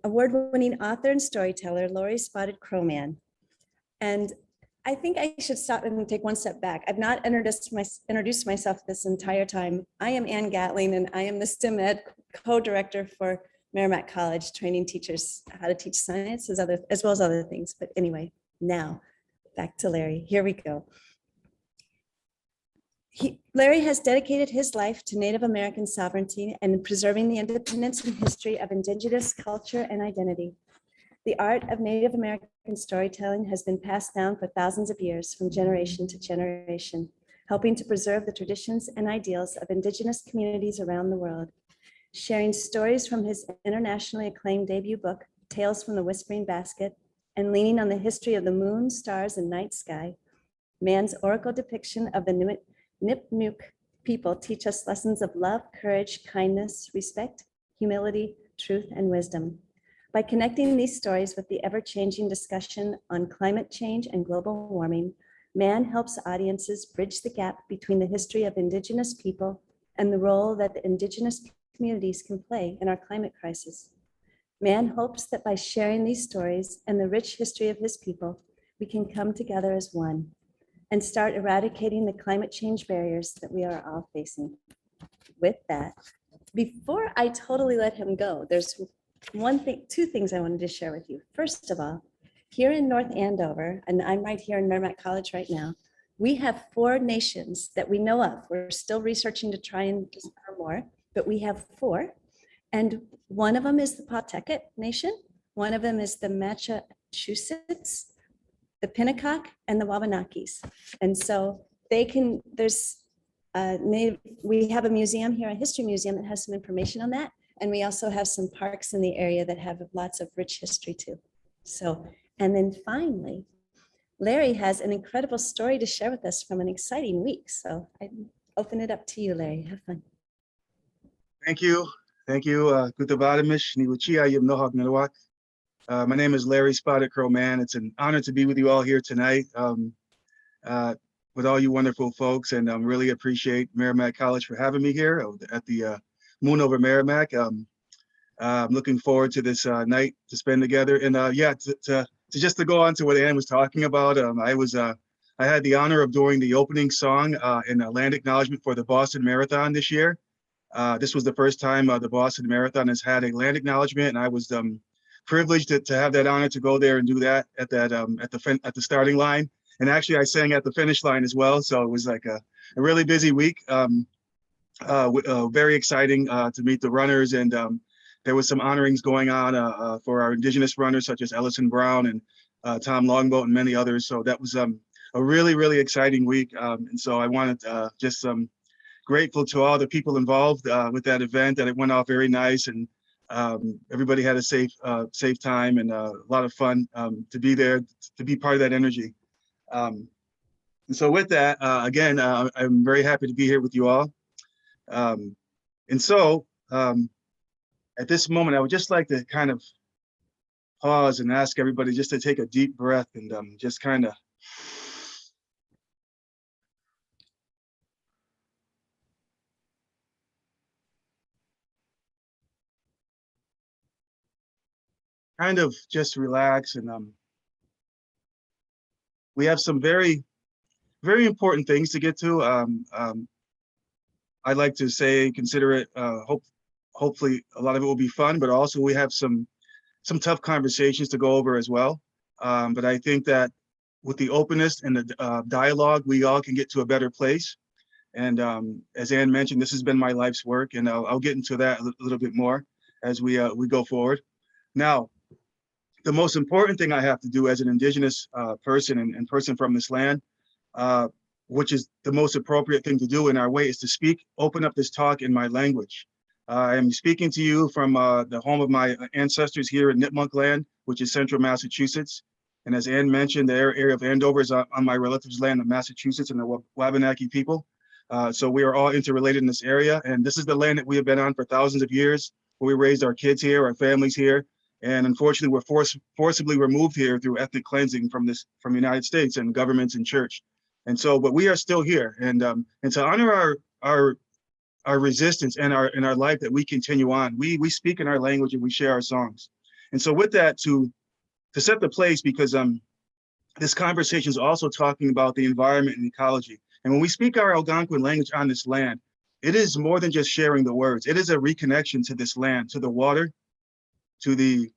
award-winning author and storyteller, Lori Spotted Crow Mann. And I think I should stop and take one step back. I've not introduced myself this entire time. I am Ann Gatling, and I am the STEM Ed co-director for Merrimack College, training teachers how to teach science as well as other things. But anyway, now back to Larry. Here we go. Larry has dedicated his life to Native American sovereignty and preserving the independence and history of Indigenous culture and identity. The art of Native American storytelling has been passed down for thousands of years from generation to generation, helping to preserve the traditions and ideals of Indigenous communities around the world. Sharing stories from his internationally acclaimed debut book, Tales from the Whispering Basket, and leaning on the history of the moon, stars, and night sky, Mann's oracle depiction of the Nipmuc people teach us lessons of love, courage, kindness, respect, humility, truth, and wisdom. By connecting these stories with the ever-changing discussion on climate change and global warming, Mann helps audiences bridge the gap between the history of Indigenous people and the role that the Indigenous communities can play in our climate crisis. Mann hopes that by sharing these stories and the rich history of his people, we can come together as one and start eradicating the climate change barriers that we are all facing. With that, before I totally let him go, there's two things I wanted to share with you. First of all, here in North Andover, and I'm right here in Merrimack College right now, we have 4 nations that we know of. We're still researching to try and discover more, but we have 4. And one of them is the Pawtucket Nation. One of them is the Massachusetts, the Pinnacock, and the Wabanakis. And so they can, we have a museum here, a history museum that has some information on that. And we also have some parks in the area that have lots of rich history too. So, and then finally, Larry has an incredible story to share with us from an exciting week. So I open it up to you, Larry. Have fun. Thank you. Thank you. Kutabadamish, Niwachia, Yimnohak Nilawak. My name is Larry Spotted Crow Mann. It's an honor to be with you all here tonight with all you wonderful folks. And I really appreciate Merrimack College for having me here at the Moon over Merrimack. I'm looking forward to this night to spend together. And yeah, just to go on to what Ann was talking about, I had the honor of doing the opening song in land acknowledgement for the Boston Marathon this year. This was the first time the Boston Marathon has had a land acknowledgement, and I was privileged to have that honor to go there and do that at the starting line. And actually, I sang at the finish line as well. So it was like a really busy week. Very exciting to meet the runners, and there was some honorings going on for our Indigenous runners such as Ellison Brown and Tom Longboat and many others. So that was a really, really exciting week. And so I wanted just grateful to all the people involved with that event, that it went off very nice, and everybody had a safe time and a lot of fun to be there, to be part of that energy. And so with that, again, I'm very happy to be here with you all. And so at this moment, I would just like to kind of pause and ask everybody just to take a deep breath and just kind of just relax. And we have some very, very important things to get to. I'd like to say, consider it, hopefully a lot of it will be fun, but also we have some tough conversations to go over as well. But I think that with the openness and the dialogue, we all can get to a better place. And as Ann mentioned, this has been my life's work, and I'll get into that a little bit more as we go forward. Now, the most important thing I have to do as an Indigenous person and person from this land, which is the most appropriate thing to do in our way, is to open up this talk in my language. I'm speaking to you from the home of my ancestors here in Nipmuc land, which is central Massachusetts. And as Ann mentioned, the area of Andover is on my relatives' land of Massachusetts and the Wabanaki people. So we are all interrelated in this area. And this is the land that we have been on for thousands of years, where we raised our kids here, our families here. And unfortunately, we're forcibly removed here through ethnic cleansing from the United States and governments and church. And so, but we are still here. And to honor our resistance and our life that we continue on, we speak in our language and we share our songs. And so with that, to set the place, because this conversation is also talking about the environment and ecology. And when we speak our Algonquin language on this land, it is more than just sharing the words. It is a reconnection to this land, to the water, to the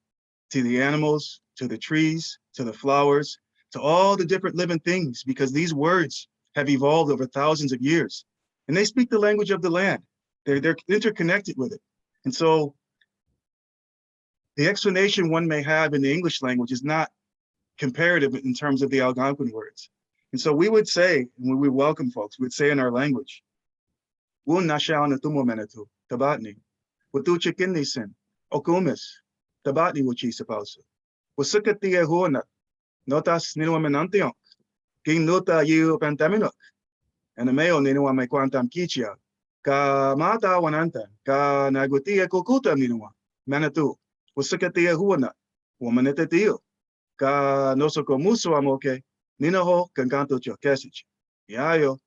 animals, to the trees, to the flowers, to all the different living things, because these words have evolved over thousands of years. And they speak the language of the land. They're interconnected with it. And so the explanation one may have in the English language is not comparative in terms of the Algonquin words. And so we would say, when we welcome folks, we would say in our language, "Wun nashaw na tumo menetu, tabatni, watu chikinni sin, okumis, tabatni wuchi sapausu, wasukati ehuna, notas ninua menantiong, king nota yu pantaminok, and the male ninua me quantam kichia, ka mata wananta, ka nagutia kukuta ninua, menetu, wasukati ehuna, womanetatiu. Ka nosoko muso amoke, ninaho kankanto chokesich. Yayo.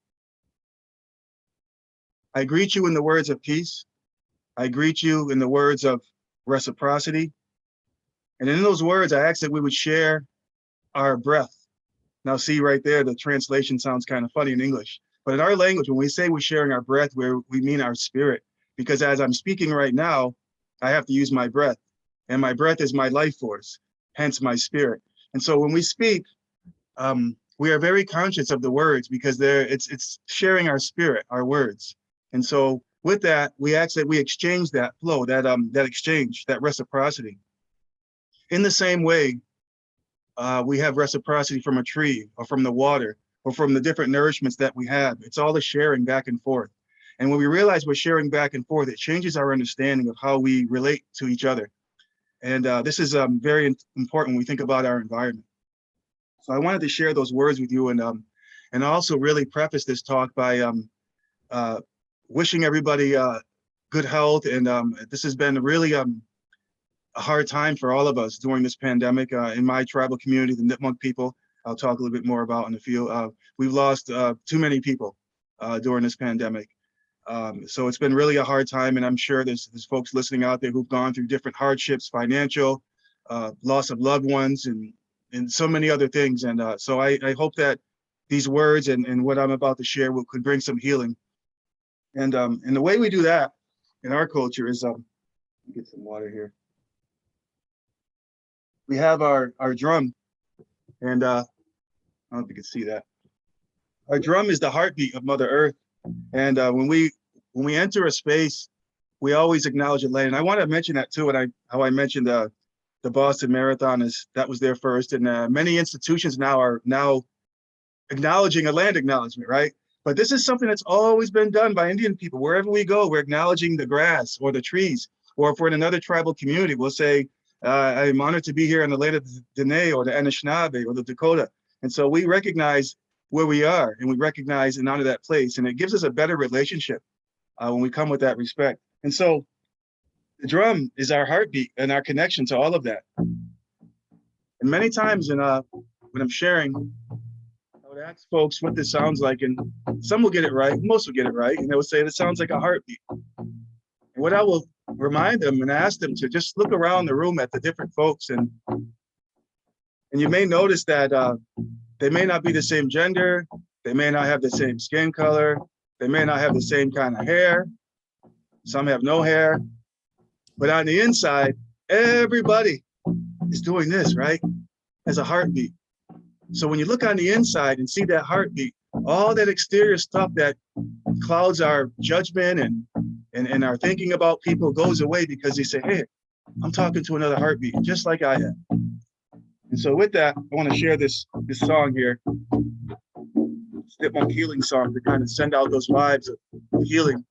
I greet you in the words of peace. I greet you in the words of reciprocity. And in those words, I ask that we would share our breath. Now see right there, the translation sounds kind of funny in English. But in our language, when we say we're sharing our breath, we mean our spirit. Because as I'm speaking right now, I have to use my breath. And my breath is my life force, hence my spirit. And so when we speak, we are very conscious of the words, because it's sharing our spirit, our words. And so with that, we ask that we exchange that flow, that exchange, that reciprocity. In the same way, we have reciprocity from a tree or from the water or from the different nourishments that we have. It's all a sharing back and forth. And when we realize we're sharing back and forth, it changes our understanding of how we relate to each other. And this is very important when we think about our environment. So I wanted to share those words with you, and also really preface this talk by wishing everybody good health. And this has been really a hard time for all of us during this pandemic. In my tribal community, the Nipmuc people, I'll talk a little bit more about in a few. We've lost too many people during this pandemic. So it's been really a hard time, and I'm sure there's folks listening out there who've gone through different hardships, financial, loss of loved ones, and so many other things. And so I hope that these words and what I'm about to share could bring some healing. And the way we do that in our culture is, get some water here. We have our drum, and I don't know if you can see that. Our drum is the heartbeat of Mother Earth. And when we enter a space, we always acknowledge the land. And I want to mention that too, and how I mentioned the Boston Marathon that was there first, and many institutions now are acknowledging a land acknowledgement, right? But this is something that's always been done by Indian people. Wherever we go, we're acknowledging the grass or the trees, or if we're in another tribal community, we'll say, I'm honored to be here in the land of the Dene or the Anishinaabe or the Dakota. And so we recognize where we are, and we recognize and honor that place, and it gives us a better relationship when we come with that respect. And so the drum is our heartbeat and our connection to all of that. And many times when I'm sharing, I would ask folks what this sounds like, and some will get it right, most will get it right, and they will say it sounds like a heartbeat. And what I will remind them and ask them to just look around the room at the different folks, and you may notice that they may not be the same gender, they may not have the same skin color, they may not have the same kind of hair, some have no hair, but on the inside, everybody is doing this, right? As a heartbeat. So when you look on the inside and see that heartbeat, all that exterior stuff that clouds our judgment and our thinking about people goes away, because they say, hey, I'm talking to another heartbeat, just like I am. And so with that, I want to share this song here, Nipmuc healing song, to kind of send out those vibes of healing.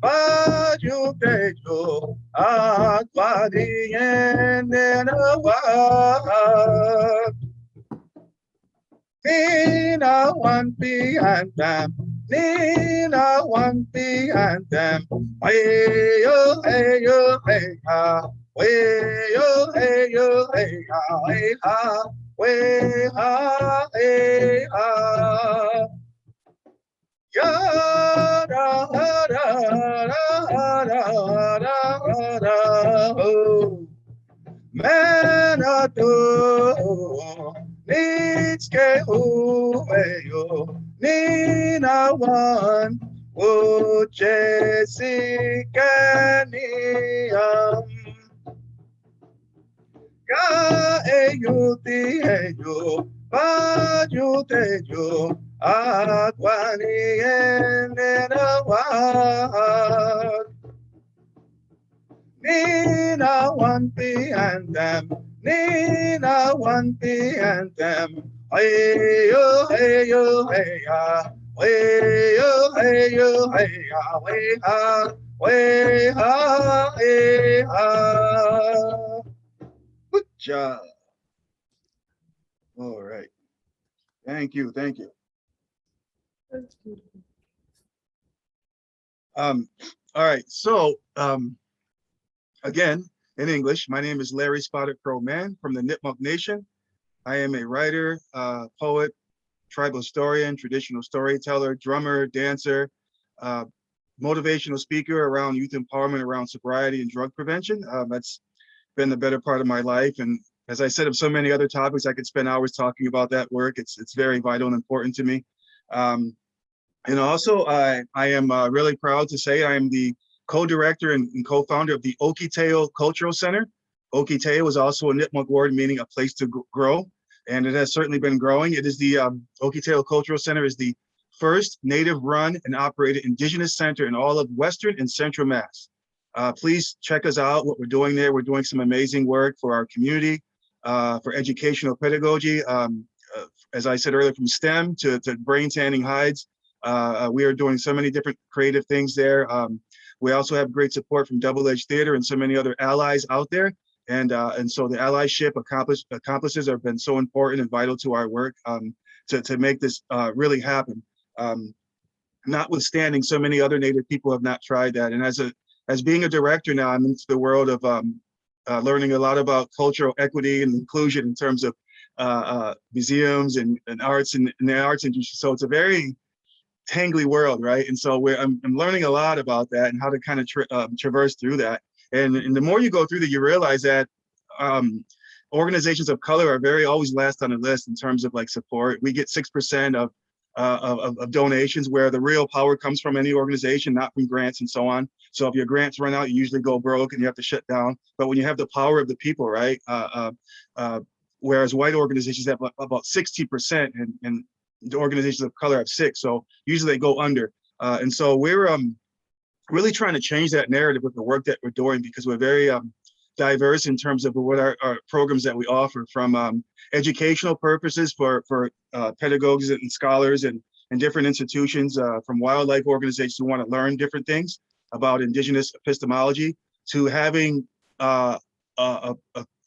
Pajutejo, Akwadi and Nenawa. Nina one be and them, Nina one be and them. Way yo, hey yo, hey ha. Way yo, hey yo, hey ha, hey ha. Way ha, hey ha. Ya da da da da da da da. Manado, Nitske Uweyo, Nina one, Ujesiganiam, Ga Eyuti Eyo, Bajuteyo, Aquani Enena one. Nina one behind them, Nina one behind them. Hey yo, hey yo, hey ya, hey yo, hey yo, hey ya, way ha, way ha, hey ha. Good job. All right. Thank you, thank you. All right, so again, in English, my name is Larry Spotted Crow Mann from the Nipmuc Nation. I am a writer, poet, tribal historian, traditional storyteller, drummer, dancer, motivational speaker around youth empowerment, around sobriety and drug prevention. That's been the better part of my life. And as I said, of so many other topics, I could spend hours talking about that work. It's very vital and important to me. And also, I am really proud to say I am the co-director and co-founder of the Okiteo Cultural Center. Okiteo is also a Nipmuc word meaning a place to grow, and it has certainly been growing. It is the Okiteo Cultural Center is the first native-run and operated Indigenous center in all of Western and Central Mass. Please check us out, what we're doing there. We're doing some amazing work for our community, for educational pedagogy. As I said earlier, from STEM to brain tanning hides. We are doing so many different creative things there. We also have great support from Double Edge Theater and so many other allies out there. And so the allyship accomplices have been so important and vital to our work to make this really happen. Notwithstanding, so many other Native people have not tried that. And as being a director now, I'm into the world of learning a lot about cultural equity and inclusion in terms of museums and arts and the arts industry. So it's a very tangly world, right? And so I'm learning a lot about that and how to kind of traverse through that. And the more you go through that, you realize that organizations of color are always last on the list in terms of like support. We get 6% of donations, where the real power comes from any organization, not from grants and so on. So if your grants run out, you usually go broke and you have to shut down. But when you have the power of the people, right? Whereas white organizations have about 60% and the organizations of color have 6%, so usually they go under. And so we're really trying to change that narrative with the work that we're doing, because we're very diverse in terms of what our programs that we offer, from educational purposes for pedagogues and scholars and different institutions, from wildlife organizations who want to learn different things about Indigenous epistemology, to having a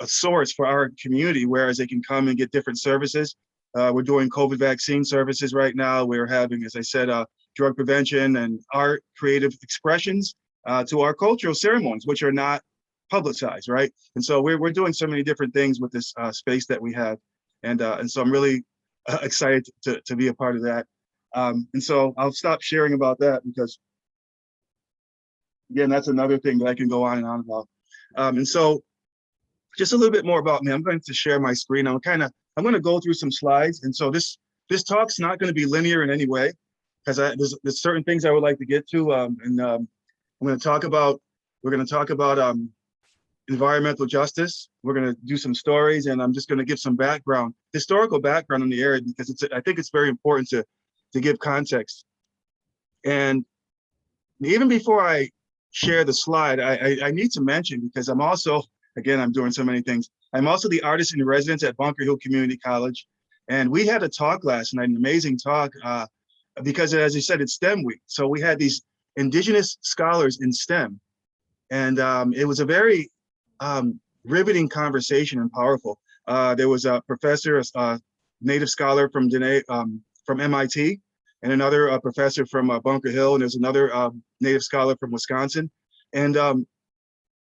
source for our community, whereas they can come and get different services. We're doing COVID vaccine services right now. We're having, as I said, drug prevention and art, creative expressions to our cultural ceremonies, which are not publicized, right? And so we're doing so many different things with this space that we have. And so I'm really excited to be a part of that. And so I'll stop sharing about that, because again, that's another thing that I can go on and on about. And so just a little bit more about me. I'm going to share my screen. I'm going to go through some slides. And so this talk's not going to be linear in any way, because there's certain things I would like to get to. And we're going to talk about environmental justice. We're going to do some stories, and I'm just going to give some historical background on the area, because I think it's very important to give context. And even before I share the slide, I need to mention, because I'm also, again, I'm doing so many things. I'm also the artist in residence at Bunker Hill Community College. And we had a talk last night, an amazing talk, because as you said, it's STEM week. So we had these Indigenous scholars in STEM. And it was a very riveting conversation and powerful. There was a professor, a native scholar from MIT, and another professor from Bunker Hill, and there's another native scholar from Wisconsin. And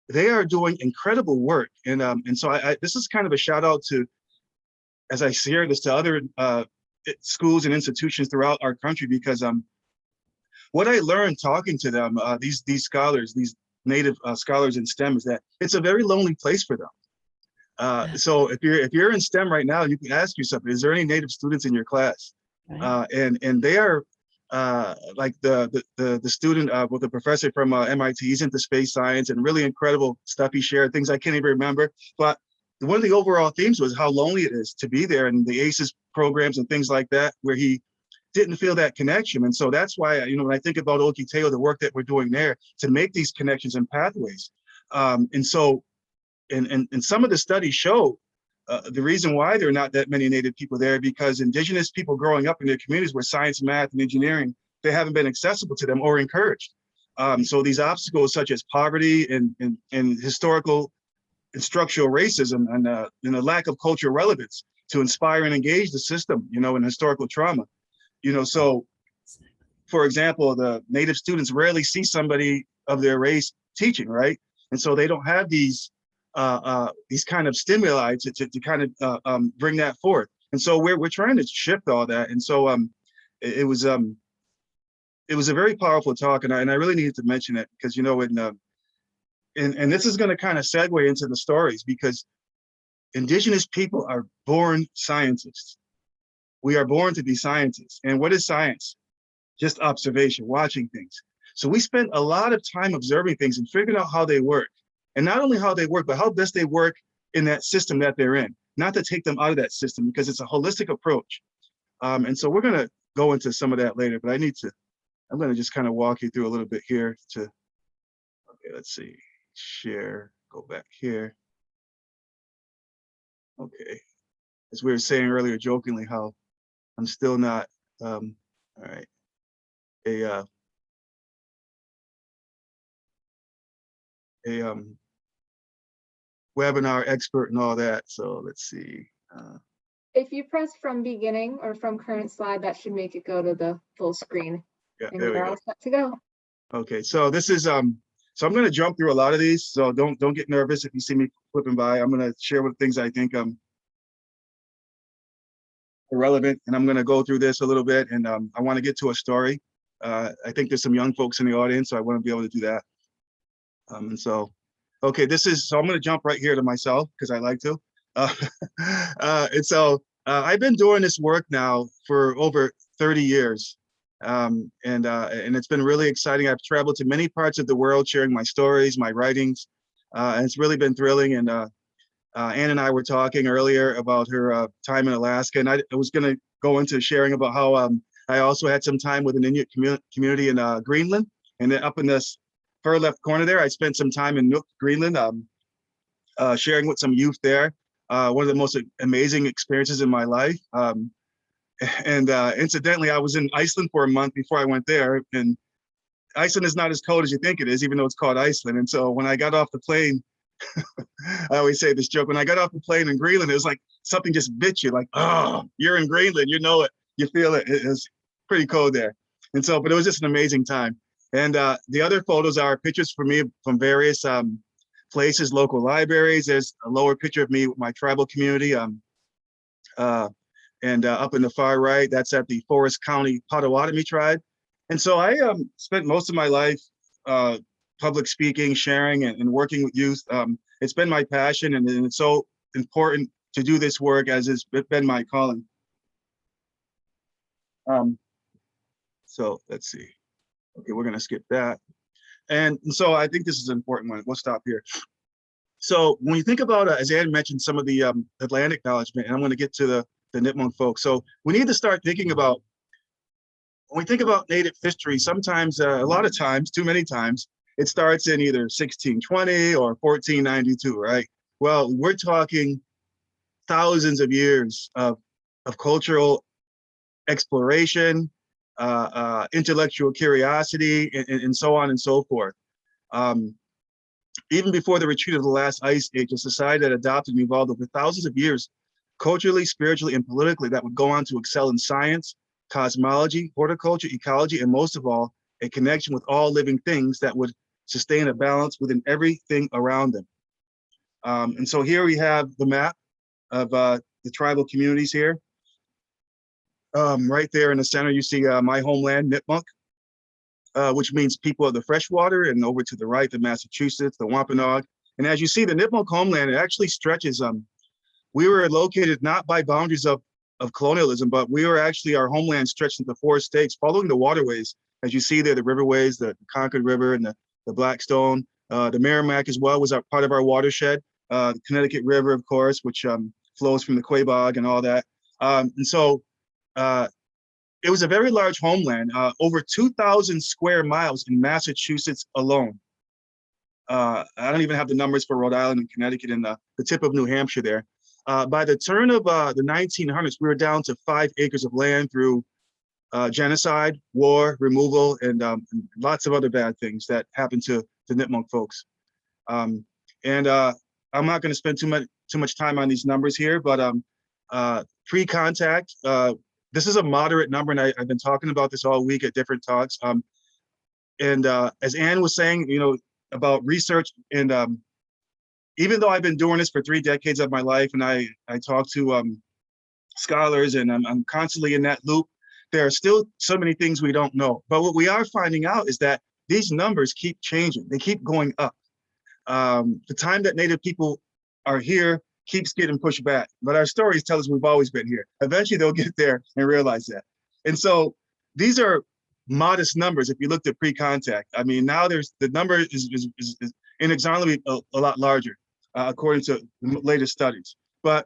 they are doing incredible work. And so this is kind of a shout out to, as I share this to other schools and institutions throughout our country, because what I learned talking to them, these scholars, these native scholars in STEM, is that it's a very lonely place for them. So if you're in STEM right now, you can ask yourself, is there any native students in your class? Right. And they are like the student with the professor from MIT. He's into space science and really incredible stuff he shared, things I can't even remember. But one of the overall themes was how lonely it is to be there, and the ACES programs and things like that, where he didn't feel that connection. And so that's why, when I think about Okiteo, the work that we're doing there to make these connections and pathways. And so, and some of the studies show the reason why there are not that many Native people there, because Indigenous people growing up in their communities where science, math, and engineering, they haven't been accessible to them or encouraged. So these obstacles such as poverty and historical and structural racism and a lack of cultural relevance to inspire and engage the system, in historical trauma. So for example, the Native students rarely see somebody of their race teaching, right? And so they don't have these kind of stimuli to kind of bring that forth. And so we're trying to shift all that. And so it was a very powerful talk, and I really needed to mention it because, and this is going to kind of segue into the stories, because Indigenous people are born scientists. We are born to be scientists. And what is science? Just observation, watching things. So we spend a lot of time observing things and figuring out how they work. And not only how they work, but how best they work in that system that they're in. Not to take them out of that system, because it's a holistic approach. And so we're going to go into some of that later, but I'm going to just kind of walk you through a little bit here okay, let's see, share, go back here. Okay, as we were saying earlier, jokingly, how I'm still not, all right, a webinar expert and all that. So let's see. If you press from beginning or from current slide, that should make it go to the full screen. Yeah, and there we you're go. all set to go. Okay, so this is so I'm going to jump through a lot of these. So don't get nervous if you see me flipping by. I'm going to share what things I think are relevant, and I'm going to go through this a little bit. And I want to get to a story. I think there's some young folks in the audience, so I want to be able to do that. And so, okay, so I'm going to jump right here to myself because I like to. And so I've been doing this work now for over 30 years. And it's been really exciting. I've traveled to many parts of the world sharing my stories, my writings, and it's really been thrilling. And Anne and I were talking earlier about her time in Alaska, and I was going to go into sharing about how I also had some time with an Inuit community in Greenland, and then up in this far left corner there, I spent some time in Nipmuc, Greenland, sharing with some youth there. One of the most amazing experiences in my life. And incidentally, I was in Iceland for a month before I went there, and Iceland is not as cold as you think it is, even though it's called Iceland. And so when I got off the plane, I always say this joke, when I got off the plane in Greenland, it was like something just bit you, like, oh, you're in Greenland, you know it, you feel it. It was pretty cold there. And so, but it was just an amazing time. And the other photos are pictures for me from various places, local libraries. There's a lower picture of me with my tribal community. And up in the far right, that's at the Forest County Potawatomi tribe. And so I spent most of my life public speaking, sharing, and working with youth. It's been my passion, and it's so important to do this work as it's been my calling. So let's see. Okay, we're gonna skip that. And so I think this is an important one. We'll stop here. So when you think about, as Anne mentioned, some of the land acknowledgement, and I'm gonna get to the Nipmuc folks. So we need to start thinking about, when we think about Native history, sometimes, a lot of times, too many times, it starts in either 1620 or 1492, right? Well, we're talking thousands of years of cultural exploration, intellectual curiosity, and so on and so forth. Even before the retreat of the last ice age, a society that adopted and evolved over thousands of years, culturally, spiritually, and politically, that would go on to excel in science, cosmology, horticulture, ecology, and most of all, a connection with all living things that would sustain a balance within everything around them. And so here we have the map of the tribal communities here. Right there in the center, you see my homeland, Nipmuc, which means people of the freshwater, and over to the right, the Massachusetts, the Wampanoag. And as you see, the Nipmuc homeland, it actually stretches. We were located not by boundaries of colonialism, but we were actually, our homeland stretched into 4 states, following the waterways. As you see there, the riverways, the Concord River and the Blackstone, the Merrimack as well was part of our watershed. The Connecticut River, of course, which flows from the Quabog and all that. And so it was a very large homeland, over 2,000 square miles in Massachusetts alone. I don't even have the numbers for Rhode Island and Connecticut and the tip of New Hampshire there. By the turn of the 1900s, we were down to 5 acres of land through genocide, war, removal, and lots of other bad things that happened to the Nipmuc folks. I'm not going to spend too much time on these numbers here, but pre-contact, this is a moderate number, and I've been talking about this all week at different talks. As Anne was saying, about research, and even though I've been doing this for 3 decades of my life, and I talk to scholars, and I'm constantly in that loop, there are still so many things we don't know. But what we are finding out is that these numbers keep changing. They keep going up. The time that Native people are here keeps getting pushed back. But our stories tell us we've always been here. Eventually they'll get there and realize that. And so these are modest numbers if you looked at pre-contact. I mean, now the number is inexorably a lot larger, according to the latest studies. But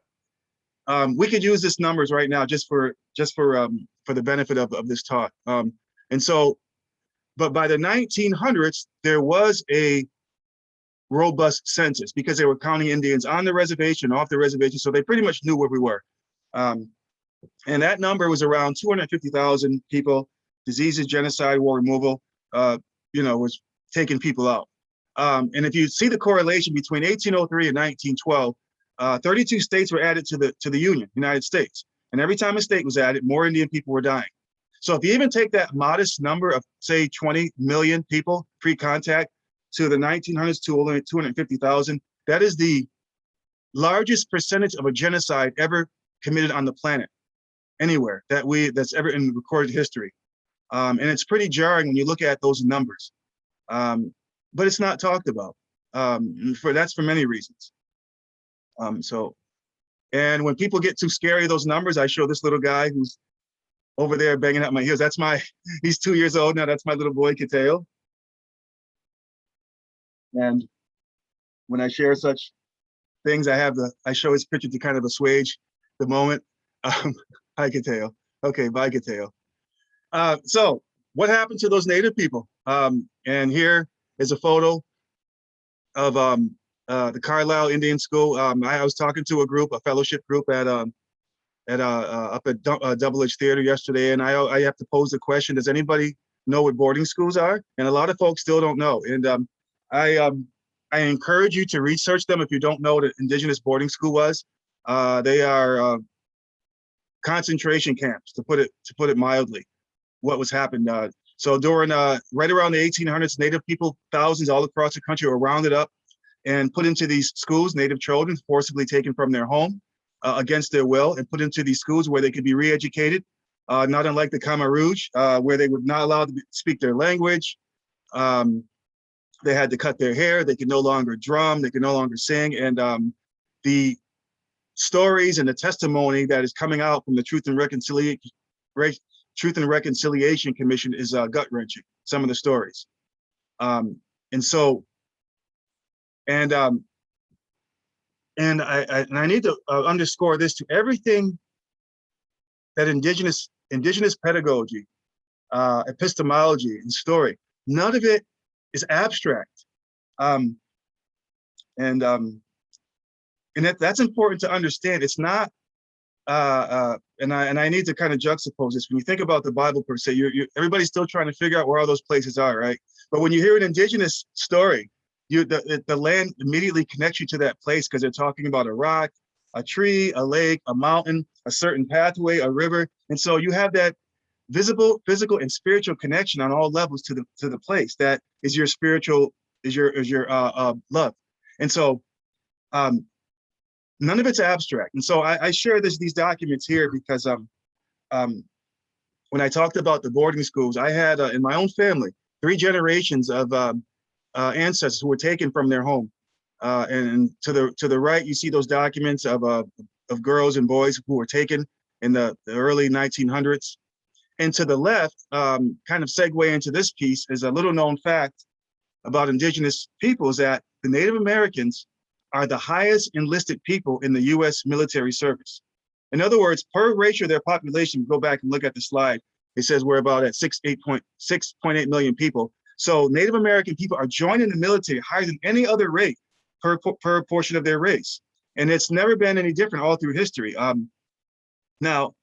we could use this numbers right now just for the benefit of this talk. But by the 1900s, there was a robust census because they were counting Indians on the reservation, off the reservation, so they pretty much knew where we were. And that number was around 250,000 people. Diseases, genocide, war removal, was taking people out. And if you see the correlation between 1803 and 1912, 32 states were added to the Union, United States. And every time a state was added, more Indian people were dying. So if you even take that modest number of, say, 20 million people pre-contact to the 1900s to only 250,000, that is the largest percentage of a genocide ever committed on the planet, anywhere that's ever in recorded history. And it's pretty jarring when you look at those numbers, but it's not talked about. That's for many reasons. And when people get too scary, those numbers, I show this little guy who's over there banging at my heels. He's 2 years old now. That's my little boy, Kateo. And when I share such things, I show his picture to kind of assuage the moment. Hi, Kateo. Okay, bye, Kateo. So what happened to those Native people? And here is a photo of the Carlisle Indian School. I was talking to a fellowship group up at Double Edge Theater yesterday, and I have to pose the question: does anybody know what boarding schools are? And a lot of folks still don't know. And I encourage you to research them if you don't know what an Indigenous boarding school was. They are concentration camps, to put it mildly. What was happened? So during right around the 1800s, Native people, thousands all across the country, were rounded up and put into these schools. Native children forcibly taken from their home against their will and put into these schools where they could be re-educated. Not unlike the Khmer Rouge, where they were not allowed to speak their language. They had to cut their hair. They could no longer drum. They could no longer sing. And the stories and the testimony that is coming out from the Truth and Reconciliation Commission is gut-wrenching, some of the stories. I need to underscore this to everything that indigenous pedagogy, epistemology, and story, none of it is abstract. That's important to understand. It's not and I need to kind of juxtapose this. When you think about the Bible per se, everybody's still trying to figure out where all those places are, right? But when you hear an indigenous story, the land immediately connects you to that place because they're talking about a rock, a tree, a lake, a mountain, a certain pathway, a river, and so you have that visible, physical, and spiritual connection on all levels to the place that is your spiritual, is your love, and so none of it's abstract. And so I share these documents here because when I talked about the boarding schools, I had in my own family 3 generations of ancestors who were taken from their home. And to the right, you see those documents of girls and boys who were taken in the early 1900s. And to the left, kind of segue into this piece, is a little known fact about indigenous peoples that the Native Americans are the highest enlisted people in the US military service. In other words, per ratio of their population, go back and look at the slide, it says we're about at 6.8 million people. So Native American people are joining the military higher than any other rate per portion of their race. And it's never been any different all through history. Now,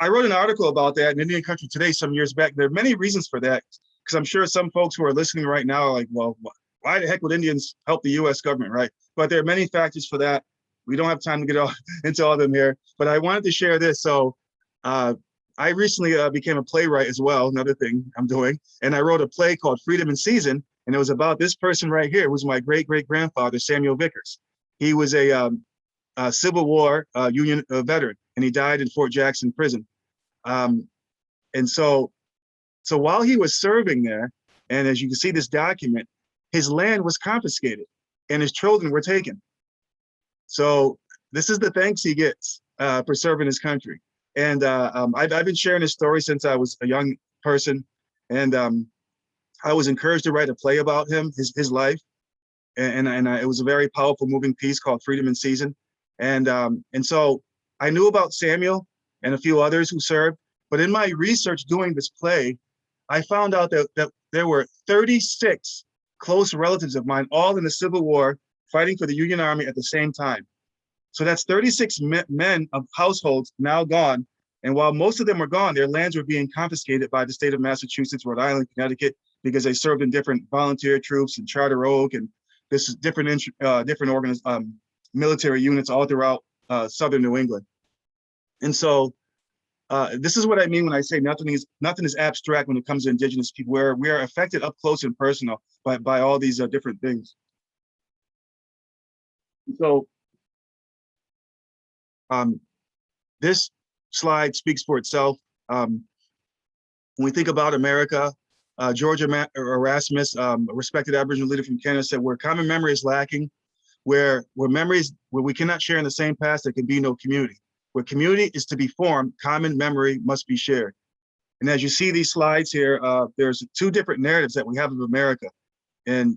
I wrote an article about that in Indian Country Today some years back. There are many reasons for that, because I'm sure some folks who are listening right now are like, well, why the heck would Indians help the US government, right? But there are many factors for that. We don't have time to get into all of them here, but I wanted to share this. So I recently became a playwright as well, another thing I'm doing. And I wrote a play called Freedom in Season. And it was about this person right here, who was my great-great-grandfather, Samuel Vickers. He was a Civil War Union veteran, and he died in Fort Jackson prison. And so while he was serving there, and as you can see this document, his land was confiscated and his children were taken. So this is the thanks he gets for serving his country. And I've been sharing this story since I was a young person. And I was encouraged to write a play about him, his life. And it was a very powerful, moving piece called Freedom in Season. And so I knew about Samuel and a few others who served. But in my research doing this play, I found out that there were 36 close relatives of mine, all in the Civil War, fighting for the Union Army at the same time. So that's 36 men of households now gone. And while most of them were gone, their lands were being confiscated by the state of Massachusetts, Rhode Island, Connecticut, because they served in different volunteer troops and Charter Oak, and this is different military units all throughout southern New England. And so this is what I mean when I say nothing is abstract when it comes to indigenous people, where we are affected up close and personal by all these different things. So this slide speaks for itself. When we think about America, George Erasmus, a respected Aboriginal leader from Canada, said, where common memory is lacking, where we cannot share in the same past, there can be no community. Where community is to be formed, common memory must be shared. And as you see these slides here, there's 2 different narratives that we have of America. And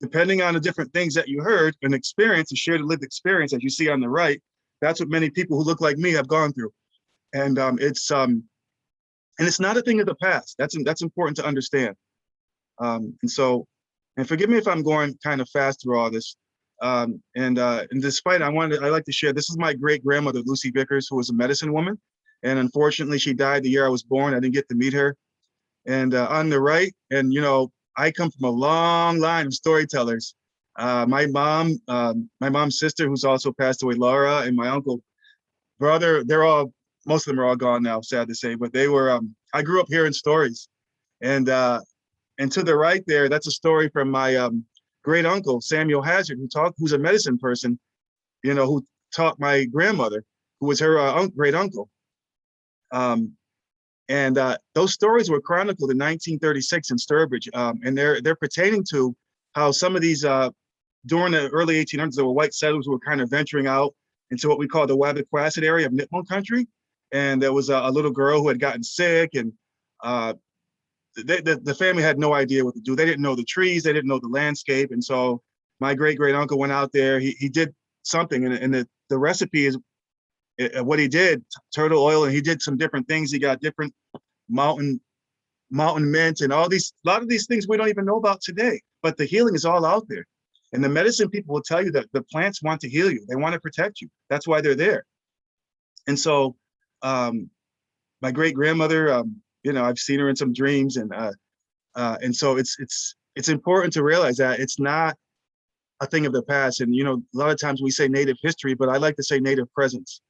depending on the different things that you heard, an experience, a shared lived experience, as you see on the right, that's what many people who look like me have gone through. And it's not a thing of the past. That's important to understand. And forgive me if I'm going kind of fast through all this. And despite, I like to share, this is my great-grandmother, Lucy Vickers, who was a medicine woman. And unfortunately, she died the year I was born. I didn't get to meet her. And on the right, and I come from a long line of storytellers. My mom's sister, who's also passed away, Laura, and my uncle, brother, most of them are all gone now, sad to say, but they were, I grew up hearing stories. And to the right there, that's a story from my great uncle, Samuel Hazard, who's a medicine person, who taught my grandmother, who was her great uncle. And those stories were chronicled in 1936 in Sturbridge, and they're pertaining to how some of these, during the early 1800s, there were white settlers who were kind of venturing out into what we call the Wabaquasit area of Nipmuc country. And there was a little girl who had gotten sick, and the family had no idea what to do. They didn't know the trees, they didn't know the landscape. And so my great-great-uncle went out there, he did something, and the recipe is, what he did, turtle oil, and he did some different things. He got different mountain mint and a lot of these things we don't even know about today, but the healing is all out there. And the medicine people will tell you that the plants want to heal you. They want to protect you. That's why they're there. And so my great grandmother, you know, I've seen her in some dreams, and so it's important to realize that it's not a thing of the past. And, you know, a lot of times we say Native history, but I like to say Native presence,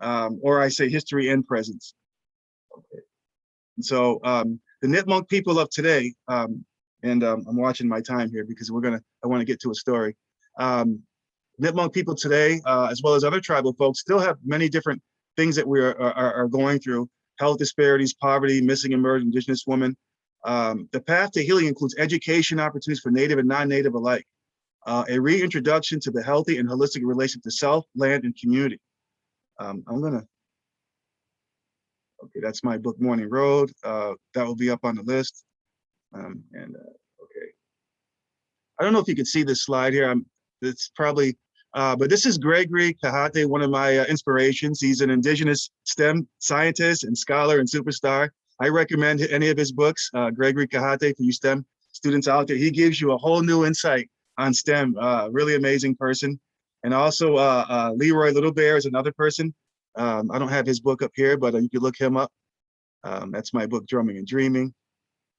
or I say history and presence. Okay. And so the Nipmuc people of today, and I'm watching my time here because I want to get to a story. Nipmuc people today, as well as other tribal folks, still have many different things that we are going through: health disparities, poverty, missing and murdered Indigenous women. The path to healing includes education opportunities for Native and non-Native alike, a reintroduction to the healthy and holistic relation to self, land, and community. Okay, that's my book, Morning Road. That will be up on the list. Okay. I don't know if you can see this slide here. It's probably, but this is Gregory Kahate, one of my inspirations. He's an Indigenous STEM scientist and scholar and superstar. I recommend any of his books, Gregory Kahate, for you STEM students out there. He gives you a whole new insight on STEM, really amazing person. And also Leroy Little Bear is another person. I don't have his book up here, but you can look him up. That's my book, Drumming and Dreaming.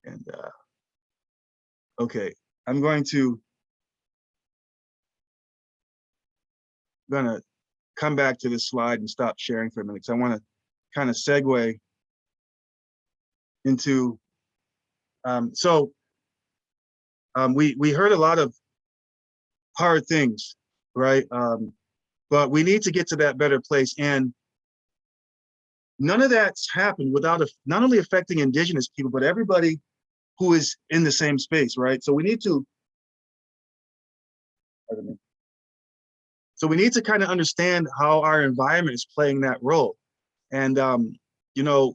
And okay, I'm gonna come back to this slide and stop sharing for a minute, because I want to kind of segue into, we heard a lot of hard things, right? But we need to get to that better place, and none of that's happened without not only affecting Indigenous people, but everybody who is in the same space, right? So we need to, kind of understand how our environment is playing that role. And, you know,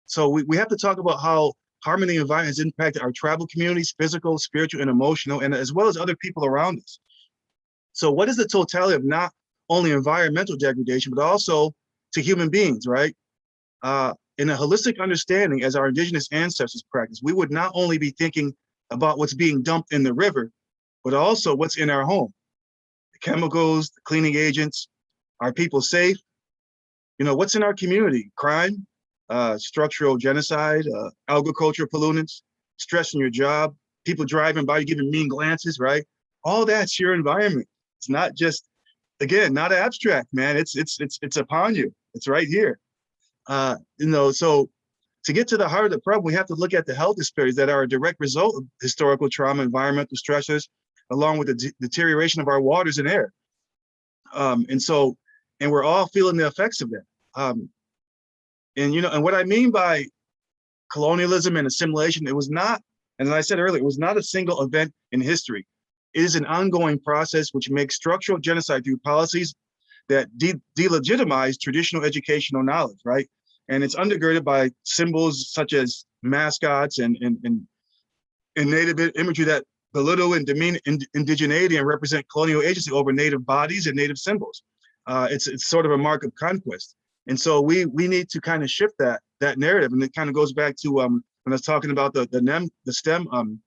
so we have to talk about how harmony environment has impacted our tribal communities, physical, spiritual, and emotional, and as well as other people around us. So what is the totality of not only environmental degradation, but also to human beings, right? In a holistic understanding, as our Indigenous ancestors practice, we would not only be thinking about what's being dumped in the river, but also what's in our home. The chemicals, the cleaning agents, are people safe? You know, what's in our community? Crime, structural genocide, agricultural pollutants, stress in your job, people driving by, giving mean glances, right? All that's your environment. It's not just, again, not abstract, man. It's upon you. It's right here. You know, so to get to the heart of the problem, we have to look at the health disparities that are a direct result of historical trauma, environmental stressors, along with the deterioration of our waters and air. And we're all feeling the effects of that. And, you know, and what I mean by colonialism and assimilation, it was not, and as I said earlier, it was not a single event in history. It is an ongoing process which makes structural genocide through policies that delegitimize traditional educational knowledge, right? And it's undergirded by symbols such as mascots and native imagery that belittle and demean indigeneity and represent colonial agency over native bodies and native symbols. It's sort of a mark of conquest. And so we need to kind of shift that narrative. And it kind of goes back to when I was talking about the STEM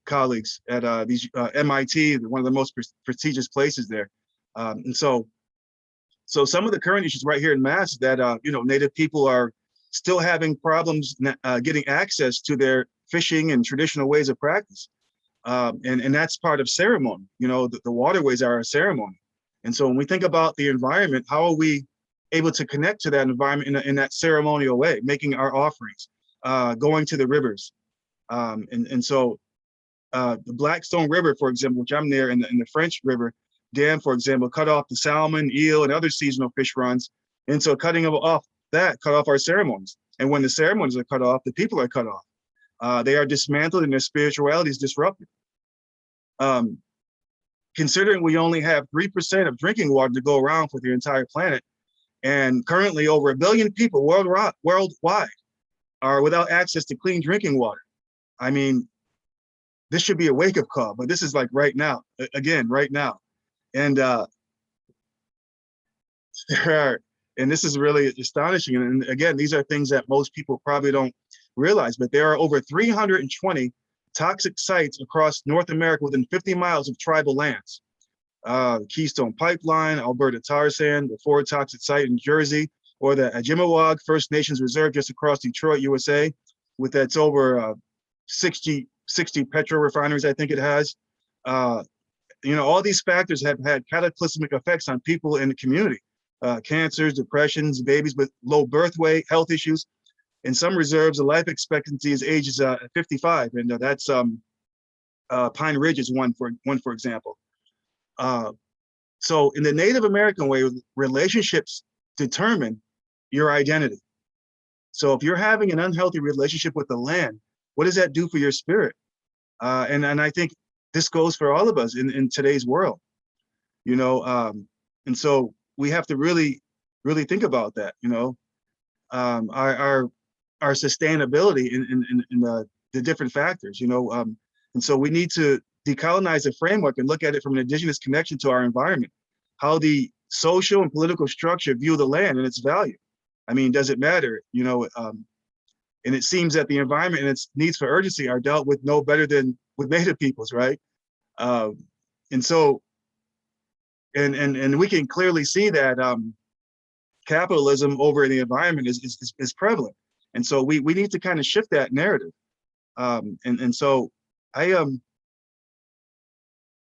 colleagues at these MIT, one of the most prestigious places there. And so some of the current issues right here in Mass is that you know, Native people are still having problems getting access to their fishing and traditional ways of practice. And that's part of ceremony. You know, the waterways are a ceremony. And so when we think about the environment, how are we able to connect to that environment in that ceremonial way, making our offerings, going to the rivers. So the Blackstone River, for example, which I'm near, in the French River Dam, for example, cut off the salmon, eel, and other seasonal fish runs. And so cutting off that, cut off our ceremonies. And when the ceremonies are cut off, the people are cut off. They are dismantled and their spirituality is disrupted. Considering we only have 3% of drinking water to go around for the entire planet, and currently over 1 billion people worldwide are without access to clean drinking water. I mean, this should be a wake-up call, but this is like right now, again, right now. And this is really astonishing. And again, these are things that most people probably don't realize, but there are over 320 toxic sites across North America within 50 miles of tribal lands. Keystone Pipeline, Alberta tar sand, the Ford Toxic Site in Jersey, or the Ajimawag First Nations Reserve just across Detroit, USA, with its over 60 petro refineries, I think it has. You know, all these factors have had cataclysmic effects on people in the community. Cancers, depressions, babies with low birth weight, health issues. In some reserves, the life expectancy is ages 55, and that's Pine Ridge is one for example. So in the Native American way, relationships determine your identity. So if you're having an unhealthy relationship with the land, what does that do for your spirit? And I think this goes for all of us in today's world, you know. And so we have to really think about that, you know, our sustainability in the different factors, you know. And so we need to decolonize the framework and look at it from an Indigenous connection to our environment, how the social and political structure view the land and its value. I mean, does it matter, you know? And it seems that the environment and its needs for urgency are dealt with no better than with Native peoples, right? And so, and we can clearly see that capitalism over the environment is prevalent. And so we need to kind of shift that narrative. And so I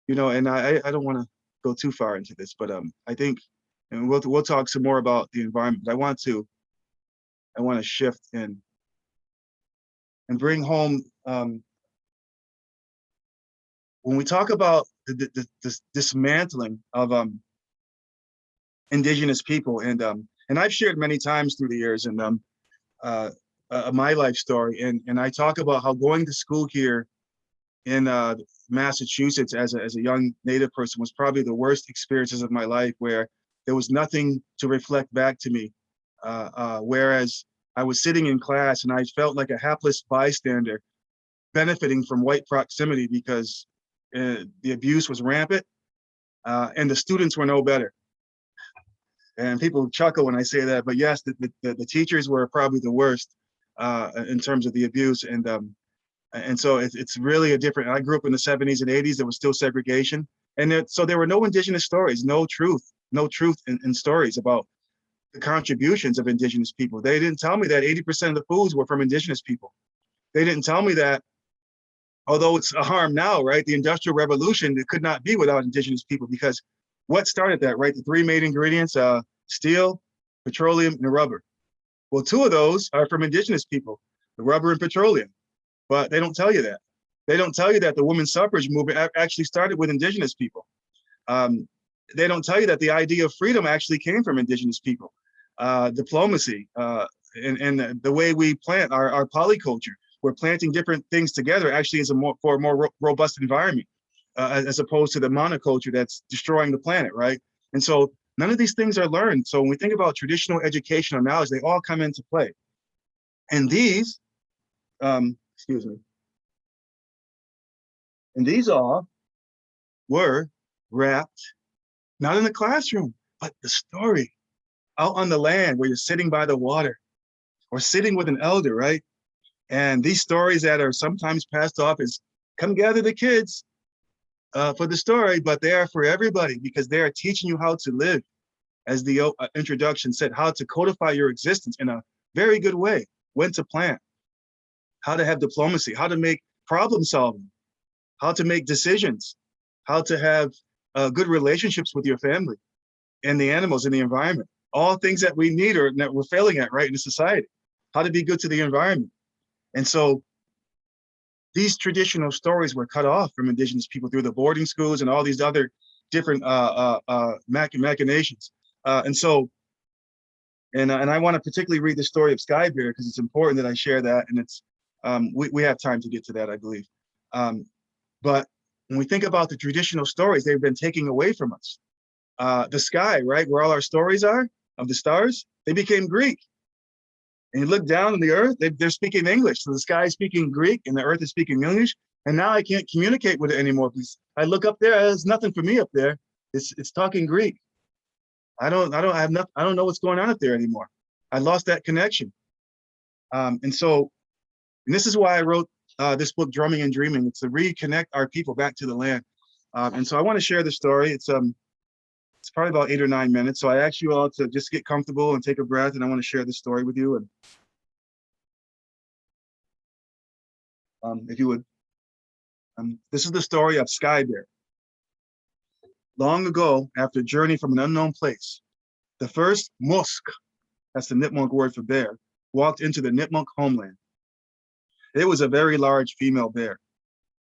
you know, and I don't want to go too far into this, but I think, and we'll talk some more about the environment, but I want to shift and bring home, when we talk about the dismantling of Indigenous people, and I've shared many times through the years, and my life story, and I talk about how going to school here in Massachusetts as a young Native person was probably the worst experiences of my life, where there was nothing to reflect back to me. Whereas I was sitting in class and I felt like a hapless bystander benefiting from white proximity because the abuse was rampant and the students were no better. And people chuckle when I say that, but yes, the teachers were probably the worst in terms of the abuse. And so it's really a different, I grew up in the 70s and 80s, there was still segregation. And so there were no Indigenous stories, no truth in stories about the contributions of Indigenous people. They didn't tell me that 80% of the foods were from Indigenous people. They didn't tell me that, although it's a harm now, right? The Industrial Revolution, it could not be without Indigenous people, because what started that, right? The three main ingredients, steel, petroleum, and rubber. Well, two of those are from Indigenous people, the rubber and petroleum. But they don't tell you that. They don't tell you that the women's suffrage movement actually started with Indigenous people. They don't tell you that the idea of freedom actually came from Indigenous people. Diplomacy and the way we plant our polyculture, we're planting different things together actually is for a more robust environment, as opposed to the monoculture that's destroying the planet, right? And so none of these things are learned. So when we think about traditional educational knowledge, they all come into play. And these, excuse me. And these all were wrapped, not in the classroom, but the story out on the land where you're sitting by the water or sitting with an elder, right? And these stories that are sometimes passed off as, come gather the kids for the story, but they are for everybody, because they are teaching you how to live, as the introduction said, how to codify your existence in a very good way, when to plant, how to have diplomacy, how to make problem solving, how to make decisions, how to have good relationships with your family and the animals and the environment, all things that we need or that we're failing at, right, in society, how to be good to the environment. And so these traditional stories were cut off from Indigenous people through the boarding schools and all these other different machinations. And I want to particularly read the story of Sky Bear, because it's important that I share that. And it's we have time to get to that, I believe. But when we think about the traditional stories, they've been taking away from us. The sky, right, where all our stories are, of the stars, they became Greek. And you look down on the earth, they're speaking English. So the sky is speaking Greek and the earth is speaking English. And now I can't communicate with it anymore, because I look up there, there's nothing for me up there. It's talking Greek. I don't know what's going on up there anymore. I lost that connection. And this is why I wrote this book, Drumming and Dreaming. It's to reconnect our people back to the land. And so I want to share the story. It's probably about 8 or 9 minutes. So I ask you all to just get comfortable and take a breath, and I want to share the story with you. And if you would, this is the story of Sky Bear. Long ago, after a journey from an unknown place, the first musk, that's the Nipmuc word for bear, walked into the Nipmuc homeland. It was a very large female bear.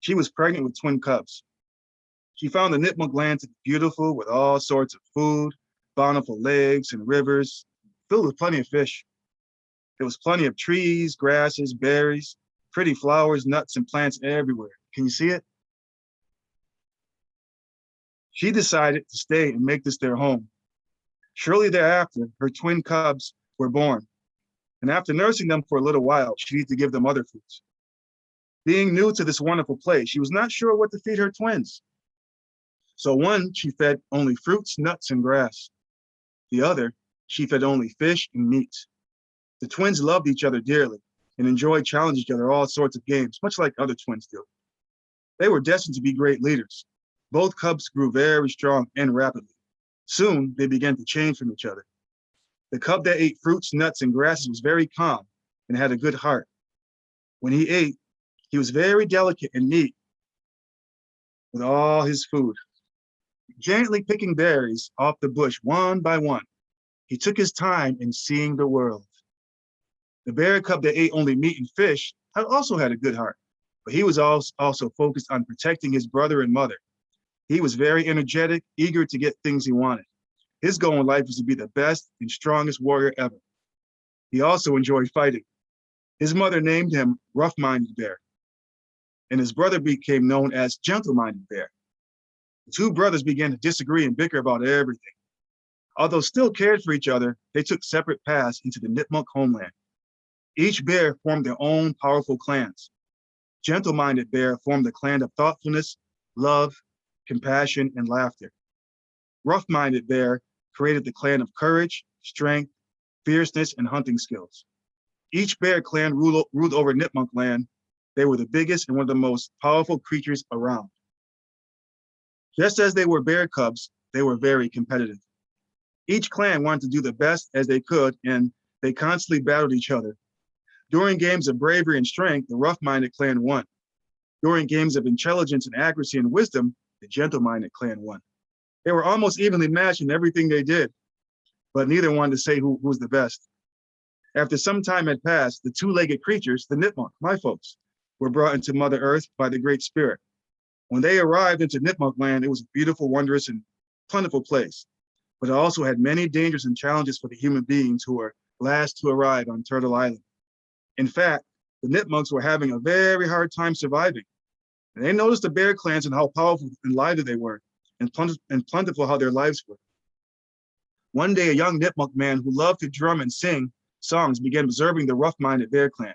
She was pregnant with twin cubs. She found the Nipmuc land to be beautiful with all sorts of food, bountiful lakes and rivers, filled with plenty of fish. There was plenty of trees, grasses, berries, pretty flowers, nuts, and plants everywhere. Can you see it? She decided to stay and make this their home. Shortly thereafter, her twin cubs were born. And after nursing them for a little while, she needed to give them other foods. Being new to this wonderful place, she was not sure what to feed her twins. So one, she fed only fruits, nuts, and grass. The other, she fed only fish and meat. The twins loved each other dearly and enjoyed challenging each other all sorts of games, much like other twins do. They were destined to be great leaders. Both cubs grew very strong and rapidly. Soon, they began to change from each other. The cub that ate fruits, nuts, and grasses was very calm and had a good heart. When he ate, he was very delicate and neat with all his food. Gently picking berries off the bush one by one, he took his time in seeing the world. The bear cub that ate only meat and fish also had a good heart, but he was also focused on protecting his brother and mother. He was very energetic, eager to get things he wanted. His goal in life was to be the best and strongest warrior ever. He also enjoyed fighting. His mother named him Roughminded Bear, and his brother became known as Gentle-Minded Bear. The two brothers began to disagree and bicker about everything. Although still cared for each other, they took separate paths into the Nipmuc homeland. Each bear formed their own powerful clans. Gentle-Minded Bear formed a clan of thoughtfulness, love, compassion, and laughter. Rough-Minded Bear created the clan of courage, strength, fierceness, and hunting skills. Each bear clan ruled over Nipmuc land. They were the biggest and one of the most powerful creatures around. Just as they were bear cubs, they were very competitive. Each clan wanted to do the best as they could, and they constantly battled each other. During games of bravery and strength, the rough-minded clan won. During games of intelligence and accuracy and wisdom, the gentle-minded clan won. They were almost evenly matched in everything they did, but neither wanted to say who was the best. After some time had passed, the two-legged creatures, the Nipmuc, my folks, were brought into Mother Earth by the Great Spirit. When they arrived into Nipmuc land, it was a beautiful, wondrous, and plentiful place, but it also had many dangers and challenges for the human beings who were last to arrive on Turtle Island. In fact, the Nipmucs were having a very hard time surviving. And they noticed the bear clans and how powerful and lively they were, and plentiful how their lives were. One day, a young Nipmuc man who loved to drum and sing songs began observing the rough-minded bear clan.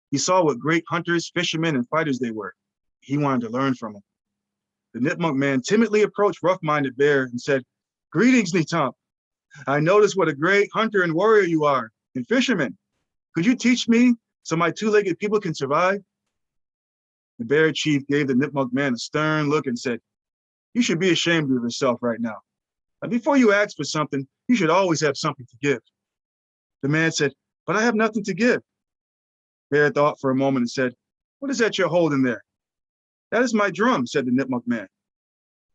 He saw what great hunters, fishermen, and fighters they were. He wanted to learn from them. The Nipmuc man timidly approached rough-minded bear and said, "Greetings, Nitam. I noticed what a great hunter and warrior you are, and fisherman. Could you teach me so my two-legged people can survive?" The bear chief gave the Nipmuc man a stern look and said, "You should be ashamed of yourself right now. And before you ask for something, you should always have something to give." The man said, "But I have nothing to give." Bear thought for a moment and said, "What is that you're holding there?" "That is my drum," said the Nipmuc man.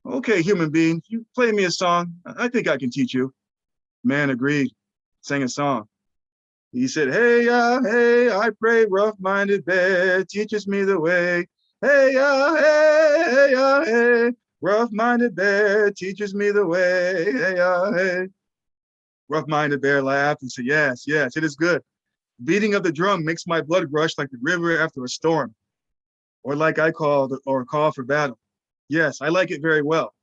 "Okay, human being, if you play me a song, I think I can teach you." The man agreed, sang a song. He said, hey, I pray rough-minded bear teaches me the way. Hey, hey, rough-minded bear teaches me the way. Hey. Rough-minded bear laughed and said, yes, it is good. The beating of the drum makes my blood rush like the river after a storm, or like I call for battle. Yes, I like it very well.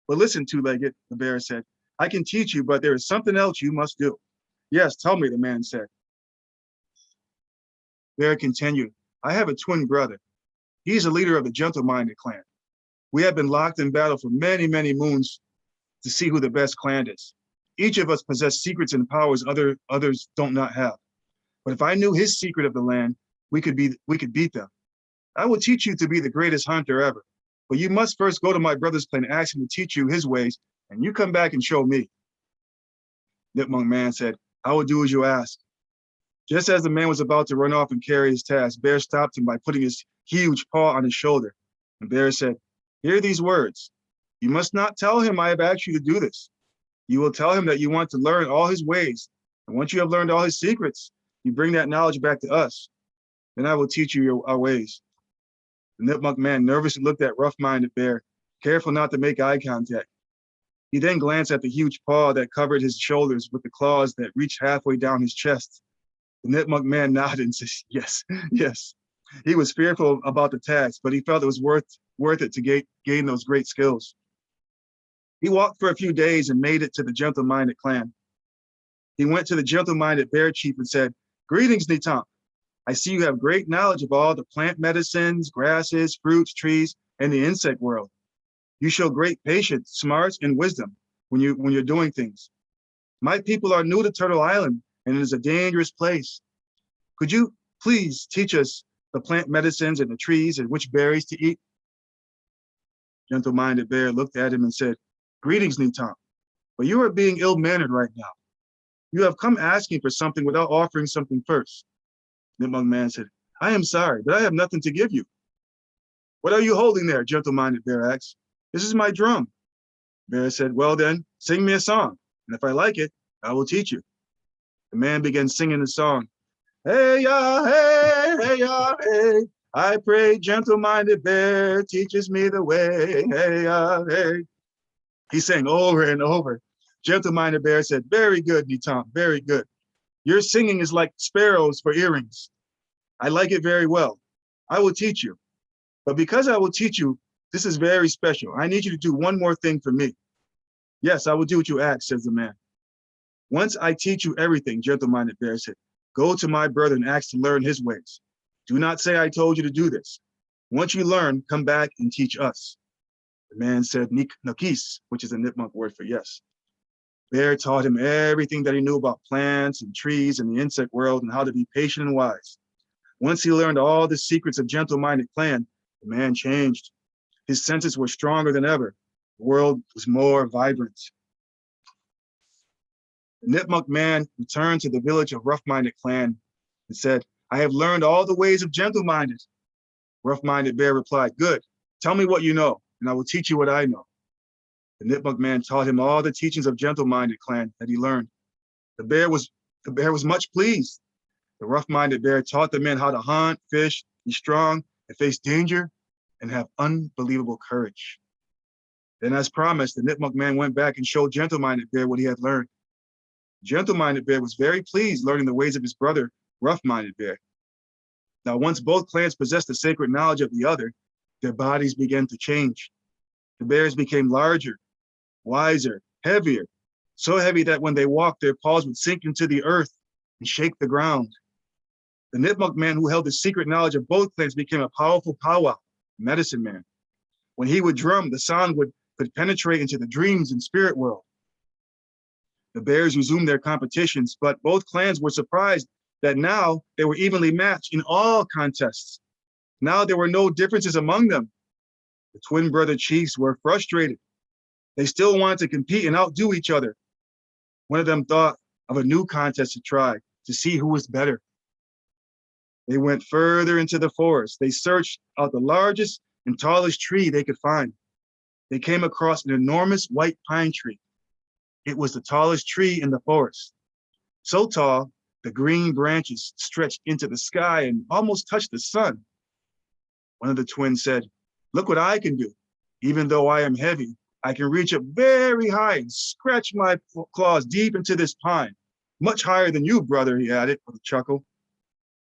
But listen, two-legged, the bear said, I can teach you, but there is something else you must do. Yes, tell me, the man said. Bear continued, I have a twin brother. He's a leader of the gentle-minded clan. We have been locked in battle for many, many moons to see who the best clan is. Each of us possess secrets and powers others don't not have. But if I knew his secret of the land, we could beat them. I will teach you to be the greatest hunter ever. but you must first go to my brother's clan and ask him to teach you his ways, and you come back and show me. Nipmuc man said, I will do as you ask. Just as the man was about to run off and carry his task, Bear stopped him by putting his huge paw on his shoulder. And Bear said, hear these words. You must not tell him I have asked you to do this. You will tell him that you want to learn all his ways. And once you have learned all his secrets, you bring that knowledge back to us. Then I will teach you our ways. The Nipmuc man nervously looked at Roughminded Bear, careful not to make eye contact. He then glanced at the huge paw that covered his shoulders with the claws that reached halfway down his chest. The Nipmuc man nodded and said, yes, yes. He was fearful about the task, but he felt it was worth it to gain those great skills. He walked for a few days and made it to the gentle-minded clan. He went to the gentle-minded bear chief and said, greetings, Nipmuc. I see you have great knowledge of all the plant medicines, grasses, fruits, trees, and the insect world. You show great patience, smarts, and wisdom when you're doing things. My people are new to Turtle Island, and it is a dangerous place. Could you please teach us the plant medicines and the trees and which berries to eat? Gentle-minded bear looked at him and said, greetings, Nipmuc, but you are being ill-mannered right now. You have come asking for something without offering something first. Nipmuc man said, I am sorry, but I have nothing to give you. What are you holding there? Gentle-minded bear asked. This is my drum. Bear said, well then, sing me a song, and if I like it, I will teach you. The man began singing the song. Hey ya, hey ya, hey. I pray gentle-minded bear teaches me the way. Hey ya, hey. He sang over and over. Gentle-minded bear said, very good, Nipmuc, very good. Your singing is like sparrows for earrings. I like it very well. I will teach you. But because I will teach you, this is very special. I need you to do one more thing for me. Yes, I will do what you ask, says the man. Once I teach you everything, gentle-minded bear said, go to my brother and ask to learn his ways. Do not say I told you to do this. Once you learn, come back and teach us. The man said, Niknakis, which is a Nipmuc word for yes. Bear taught him everything that he knew about plants and trees and the insect world and how to be patient and wise. Once he learned all the secrets of gentle-minded clan, the man changed. His senses were stronger than ever. The world was more vibrant. The Nipmuc man returned to the village of Roughminded clan and said, I have learned all the ways of gentle-minded. Roughminded bear replied, good, tell me what you know, and I will teach you what I know. The Nipmuc man taught him all the teachings of gentle-minded clan that he learned. The bear was much pleased. The rough-minded bear taught the men how to hunt, fish, be strong, and face danger, and have unbelievable courage. Then, as promised, the Nipmuc man went back and showed gentle-minded bear what he had learned. Gentle-minded bear was very pleased learning the ways of his brother, rough-minded bear. Now, once both clans possessed the sacred knowledge of the other, their bodies began to change. The bears became larger, wiser, heavier, so heavy that when they walked, their paws would sink into the earth and shake the ground. The Nipmuc man who held the secret knowledge of both clans became a powerful powwow, medicine man. When he would drum, the sound could penetrate into the dreams and spirit world. The bears resumed their competitions, but both clans were surprised that now they were evenly matched in all contests. Now there were no differences among them. The twin brother chiefs were frustrated. They still wanted to compete and outdo each other. One of them thought of a new contest to try to see who was better. They went further into the forest. They searched out the largest and tallest tree they could find. They came across an enormous white pine tree. It was the tallest tree in the forest. So tall, the green branches stretched into the sky and almost touched the sun. One of the twins said, "Look what I can do. Even though I am heavy, I can reach up very high and scratch my claws deep into this pine. Much higher than you, brother," he added with a chuckle.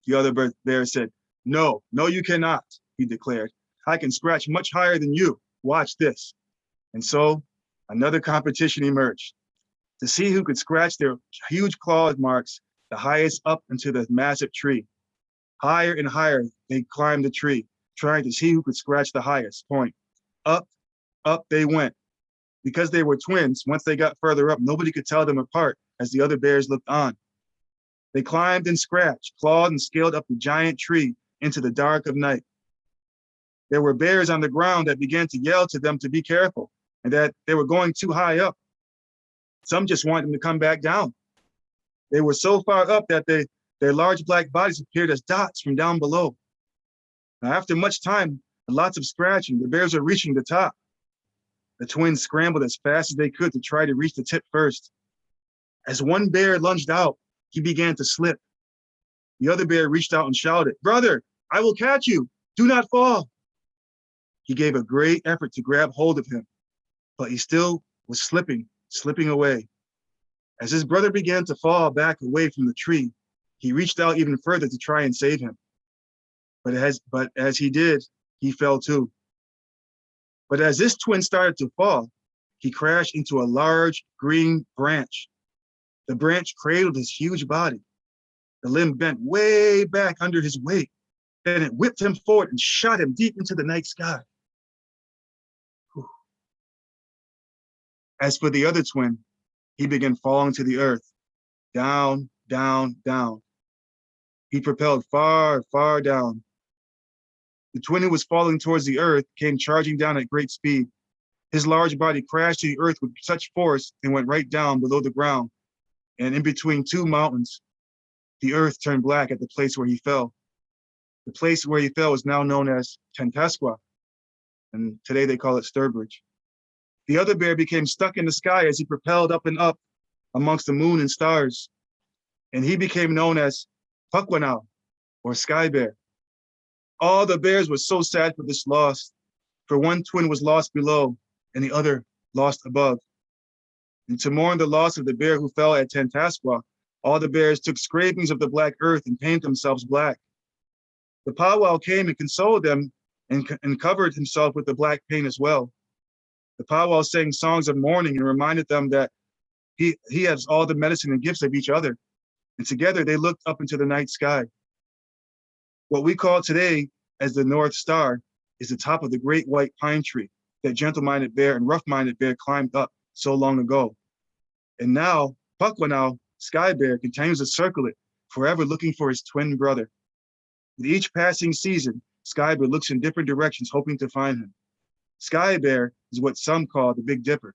The other bear said, No, you cannot," he declared. "I can scratch much higher than you. Watch this." And so another competition emerged to see who could scratch their huge claw marks the highest up into the massive tree. Higher and higher, they climbed the tree, trying to see who could scratch the highest point. Up they went. Because they were twins, once they got further up, nobody could tell them apart as the other bears looked on. They climbed and scratched, clawed and scaled up the giant tree into the dark of night. There were bears on the ground that began to yell to them to be careful and that they were going too high up. Some just wanted them to come back down. They were so far up that their large black bodies appeared as dots from down below. Now, after much time and lots of scratching, the bears were reaching the top. The twins scrambled as fast as they could to try to reach the tip first. As one bear lunged out, he began to slip. The other bear reached out and shouted, "Brother, I will catch you. Do not fall." He gave a great effort to grab hold of him, but he still was slipping away. As his brother began to fall back away from the tree, he reached out even further to try and save him. But as he did, he fell too. But as this twin started to fall, he crashed into a large green branch. The branch cradled his huge body. The limb bent way back under his weight. Then it whipped him forward and shot him deep into the night sky. Whew. As for the other twin, he began falling to the earth, down, down, down. He propelled far, far down. The twin who was falling towards the earth came charging down at great speed. His large body crashed to the earth with such force and went right down below the ground. And in between two mountains, the earth turned black at the place where he fell. The place where he fell is now known as Tantasqua, and today they call it Sturbridge. The other bear became stuck in the sky as he propelled up and up amongst the moon and stars, and he became known as Pukwanaw, or Sky Bear. All the bears were so sad for this loss, for one twin was lost below and the other lost above. And to mourn the loss of the bear who fell at Tantasqua, all the bears took scrapings of the black earth and painted themselves black. The powwow came and consoled them and covered himself with the black paint as well. The powwow sang songs of mourning and reminded them that he has all the medicine and gifts of each other. And together they looked up into the night sky. What we call today as the North Star is the top of the great white pine tree that Gentle-Minded Bear and Rough-Minded Bear climbed up so long ago. And now, Pukwanaw, Sky Bear, continues to circle it, forever looking for his twin brother. With each passing season, Sky Bear looks in different directions, hoping to find him. Sky Bear is what some call the Big Dipper.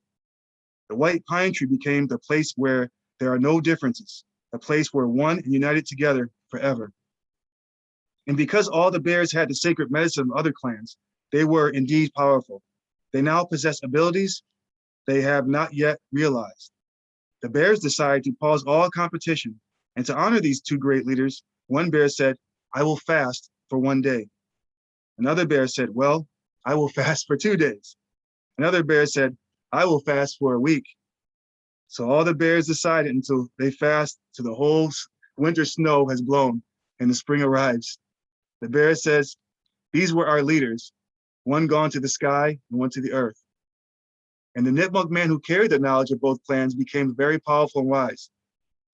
The white pine tree became the place where there are no differences, a place where one and united together forever. And because all the bears had the sacred medicine of other clans, they were indeed powerful. They now possess abilities they have not yet realized. The bears decided to pause all competition, and to honor these two great leaders, one bear said, "I will fast for 1 day." Another bear said, "Well, I will fast for 2 days." Another bear said, "I will fast for a week." So all the bears decided until they fast till the whole winter snow has blown and the spring arrives. The bear says, "These were our leaders, one gone to the sky and one to the earth." And the Nipmuc man who carried the knowledge of both clans became very powerful and wise.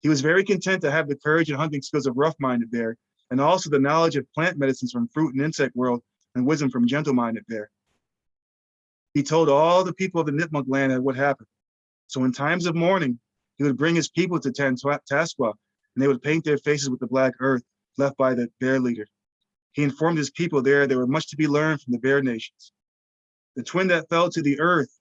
He was very content to have the courage and hunting skills of Rough-Minded Bear, and also the knowledge of plant medicines from fruit and insect world and wisdom from Gentle-Minded Bear. He told all the people of the Nipmuc land what happened. So in times of mourning, he would bring his people to Tantasqua, and they would paint their faces with the black earth left by the bear leader. He informed his people there were much to be learned from the bear nations. The twin that fell to the earth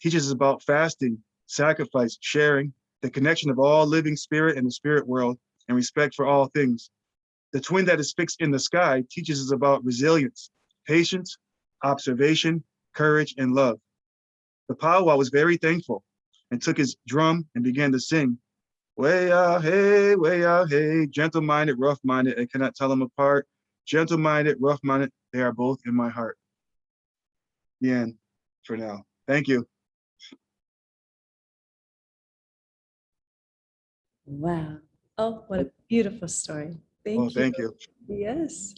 teaches us about fasting, sacrifice, sharing, the connection of all living spirit and the spirit world, and respect for all things. The twin that is fixed in the sky teaches us about resilience, patience, observation, courage, and love. The powwow was very thankful and took his drum and began to sing. Way out, hey, gentle-minded, rough-minded, I cannot tell them apart. Gentle-minded, rough-minded, they are both in my heart. The end for now. Thank you. Wow. Oh, what a beautiful story. Thank you. Thank you. Yes.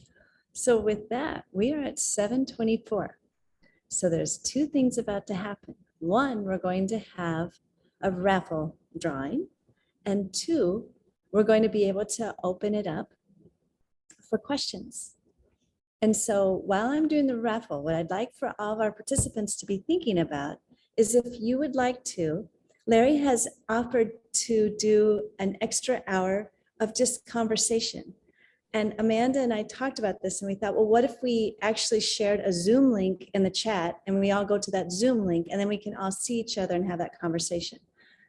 So with that, we are at 7:24. So there's two things about to happen. One, we're going to have a raffle drawing. And two, we're going to be able to open it up for questions. And so while I'm doing the raffle, what I'd like for all of our participants to be thinking about is if you would like to, Larry has offered to do an extra hour of just conversation. And Amanda and I talked about this and we thought, well, what if we actually shared a Zoom link in the chat and we all go to that Zoom link and then we can all see each other and have that conversation.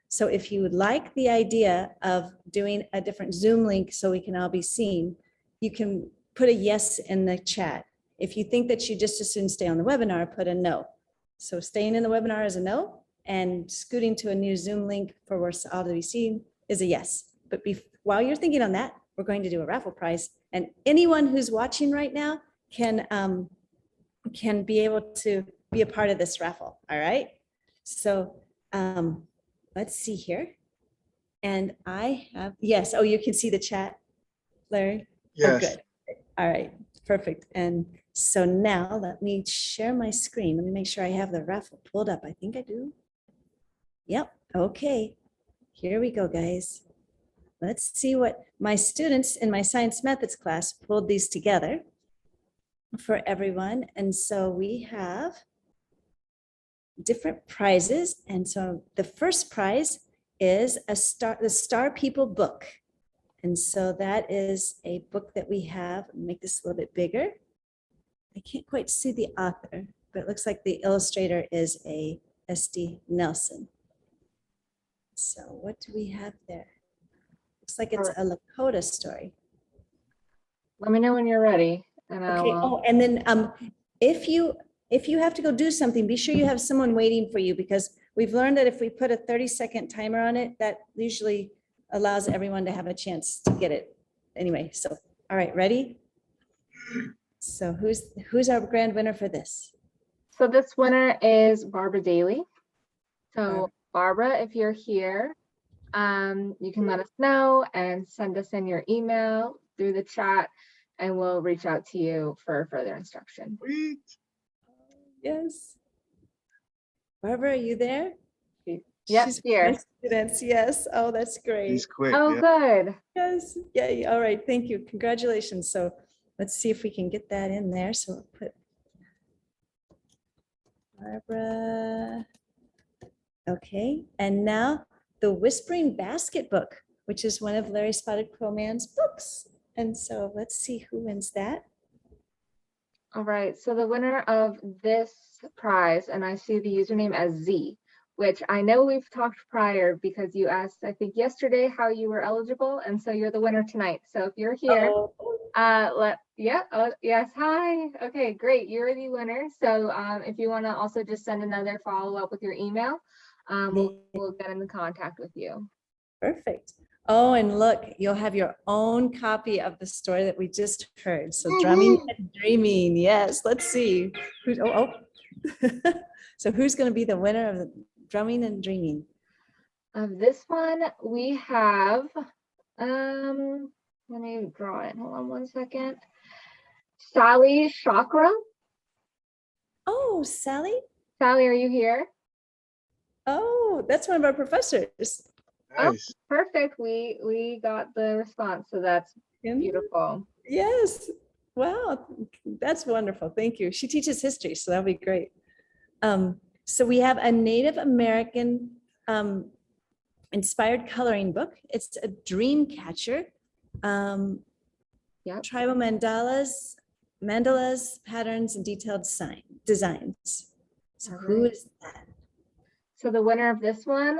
So if you would like the idea of doing a different Zoom link so we can all be seen, you can put a yes in the chat. If you think that you just as soon stay on the webinar, put a no. So staying in the webinar is a no, and scooting to a new Zoom link for us all to be seen is a yes. But while you're thinking on that, we're going to do a raffle prize, and anyone who's watching right now can be able to be a part of this raffle. All right. So let's see here. And I have, yes. Oh, you can see the chat, Larry? Yes. Oh, good. All right. Perfect. And so now let me share my screen. Let me make sure I have the raffle pulled up. I think I do. Yep. Okay. Here we go, guys. Let's see what my students in my science methods class pulled these together for everyone. And so we have different prizes. And so the first prize is the Star People book. And so that is a book that we have. Make this a little bit bigger. I can't quite see the author, but it looks like the illustrator is a S.D. Nelson. So what do we have there? Looks like it's a Lakota story. Let me know when you're ready. And Okay. Oh, and then if you have to go do something, be sure you have someone waiting for you, because we've learned that if we put a 30-second timer on it, that usually allows everyone to have a chance to get it. Anyway, so all right, ready? So who's our grand winner for this? So this winner is Barbara Daly. So Barbara, if you're here, you can let us know and send us in your email through the chat, and we'll reach out to you for further instruction. Sweet. Yes. Barbara, are you there? Yep, She's here. my students. Yes. Oh, that's great. He's quick. Oh, Yeah. good. Yes. Yeah. All right. Thank you. Congratulations. So let's see if we can get that in there. So we'll put Barbara. Okay. And now the Whispering Basket book, which is one of Larry Spotted Crow Mann's books. And so let's see who wins that. All right. So the winner of this prize, and I see the username as Z, which I know we've talked prior because you asked, I think yesterday, how you were eligible. And so you're the winner tonight. So if you're here, yes, hi. Okay, great. You're the winner. So if you want to also just send another follow-up with your email, we'll get in contact with you. Perfect. Oh, and look, you'll have your own copy of the story that we just heard. So drumming and dreaming. Yes, let's see. So who's going to be the winner of the drumming and dreaming? This one we have, let me draw it. Hold on one second. Sally Chakra. Oh, Sally. Sally, are you here? Oh, that's one of our professors. Nice. Oh, perfect. We got the response, so that's beautiful. Yes. Wow. That's wonderful. Thank you. She teaches history, so that'll be great. So we have a Native American inspired coloring book. It's a dream catcher. Tribal mandalas, patterns, and detailed designs. So who is that? So the winner of this one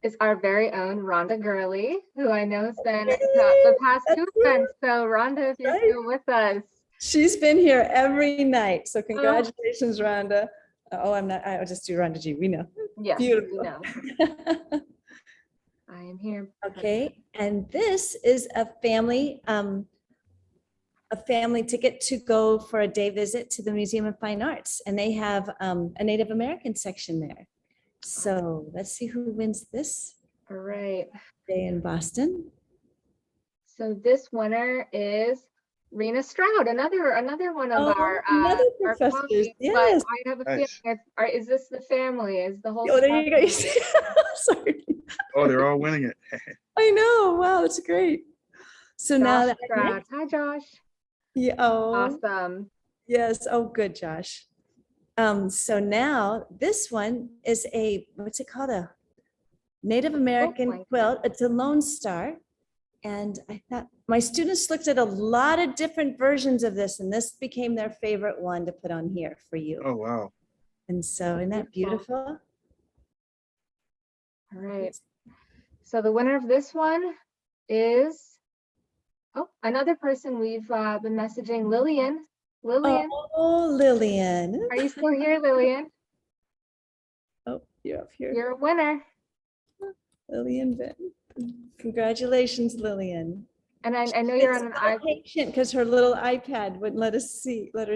is our very own Rhonda Gurley, who I know has been the past 2 events. So Rhonda, if you're still with us. She's been here every night. So congratulations, Rhonda. Oh, I'm not, I'll just do Rhonda G. We know. Yes, beautiful. We know. I am here. Okay, and this is a family ticket to go for a day visit to the Museum of Fine Arts, and they have a Native American section there. So let's see who wins this. All right. Day in Boston. So this winner is Rena Stroud, another one of our professors. Yes. But I have a feeling is this the family? Is the whole? Oh, there you go. Sorry. Oh, they're all winning it. I know. Wow, that's great. So Josh now that Stroud. Hi, Josh. Yeah. Oh, awesome. Yes. Oh, good, Josh. So now this one is what's it called? A Native American quilt. It's a Lone Star. And I thought my students looked at a lot of different versions of this, and this became their favorite one to put on here for you. Oh, wow. And so, isn't that beautiful? All right. So the winner of this one is, oh, another person we've been messaging, Lillian. Lillian, Oh, Lillian. are you still here, Lillian? Oh, you're up here. You're a winner. Lillian Ben. Congratulations, Lillian. And I know you're on an iPad. Patient because her little iPad wouldn't let her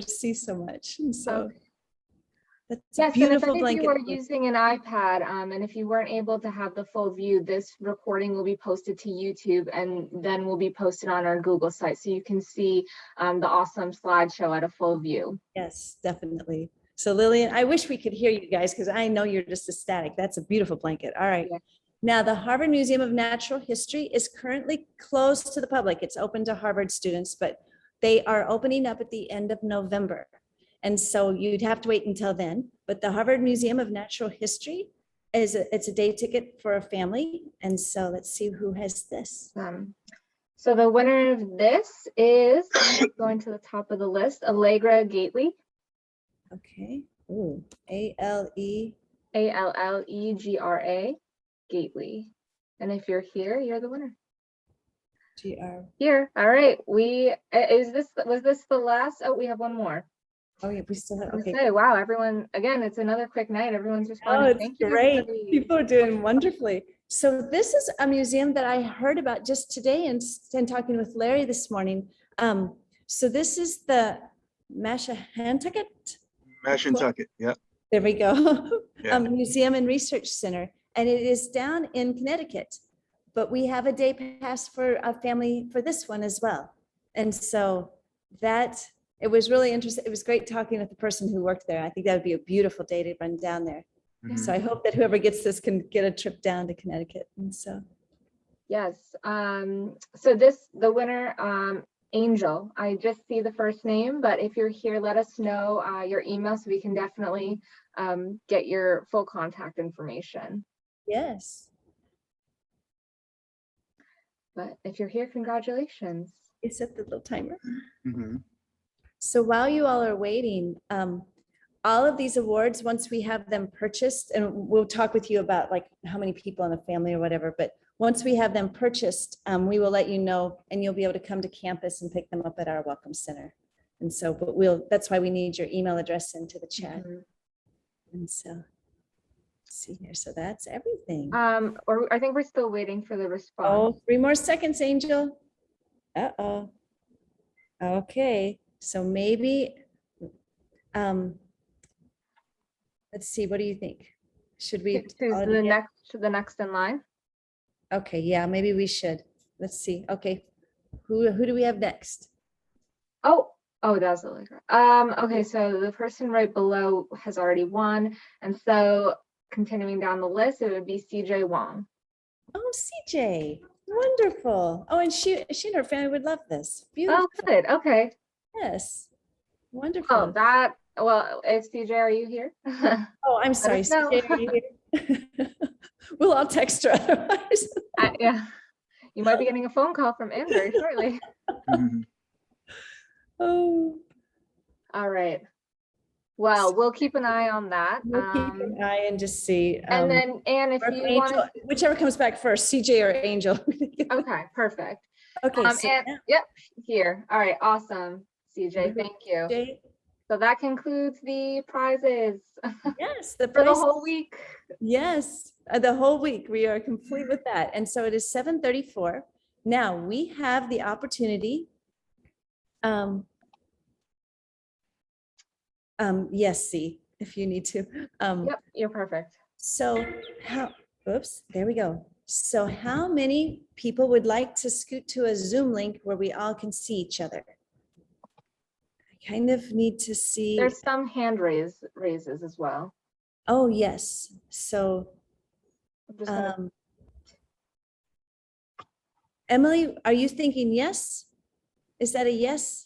see so much. And so Okay. that's a Yes, and if beautiful any of blanket. you are using an iPad, and if you weren't able to have the full view, this recording will be posted to YouTube and then will be posted on our Google site, so you can see the awesome slideshow at a full view. Yes, definitely. So Lillian, I wish we could hear you guys because I know you're just ecstatic. That's a beautiful blanket. All right. Yeah. Now, the Harvard Museum of Natural History is currently closed to the public. It's open to Harvard students, but they are opening up at the end of November. And so you'd have to wait until then. But the Harvard Museum of Natural History it's a day ticket for a family. And so let's see who has this. So the winner of this is going to the top of the list, Allegra Gately. Okay. Ooh, A-L-E. Allegra Gately. And if you're here, you're the winner. G-R. Here. All right. Was this the last? Oh, we have one more. Oh, yeah, we still have, okay. Okay. Wow, everyone, again, it's another quick night. Everyone's Oh, responding. it's Thank you, great. everybody. People are doing wonderfully. So this is a museum that I heard about just today and talking with Larry this morning. So this is the Mashantucket. Mashantucket, yeah. There we go. Yeah. Museum and Research Center. And it is down in Connecticut. But we have a day pass for a family for this one as well. And so it was really interesting. It was great talking with the person who worked there. I think that would be a beautiful day to run down there. Mhm. So I hope that whoever gets this can get a trip down to Connecticut. And so, Yes. So the winner, Angel. I just see the first name, but if you're here, let us know your email so we can definitely get your full contact information. yes, But if you're here, congratulations. you set the little timer. Mhm. So while you all are waiting, all of these awards, once we have them purchased, and we'll talk with you about like how many people in the family or whatever, but once we have them purchased, we will let you know and you'll be able to come to campus and pick them up at our Welcome Center. And so, but that's why we need your email address into the chat. Mhm. And so, let's see here. So that's everything. Or I think we're still waiting for the response. Oh, 3 more seconds, Angel. Uh-oh. Okay, so maybe, let's see, what do you think? Should we? Who's the next in line? Okay, yeah, maybe we should. Let's see. Okay, who do we have next? Oh, that's Allegra. Okay, so the person right below has already won, and so continuing down the list, it would be CJ Wong. Oh, CJ, wonderful. Oh, and she and her family would love this. Beautiful. Oh, good. Okay. Yes, wonderful. Oh, well, if CJ, are you here? Oh, I'm sorry, us know. CJ, are you here? We'll all text her otherwise. Yeah, you might be getting a phone call from Anne very shortly. Mhm. Oh, All right. Well, we'll keep an eye on that. we'll keep an eye and just see. And then Anne, if or you Angel, want to, whichever comes back first, CJ or Angel. okay, perfect. Okay, so And, yep, here. All right, awesome, CJ. Thank you. CJ, So that concludes the prizes yes, the for the price- whole week. Yes, the whole week. We are complete with that. And so it is 7:34. Now we have the opportunity. Yes, see, if you need to. Yep, you're perfect. So oops, there we go. So how many people would like to scoot to a Zoom link where we all can see each other? I kind of need to see. There's some hand raises as well. Oh, yes. So I'm just gonna- Emily, are you thinking yes? Is that a yes?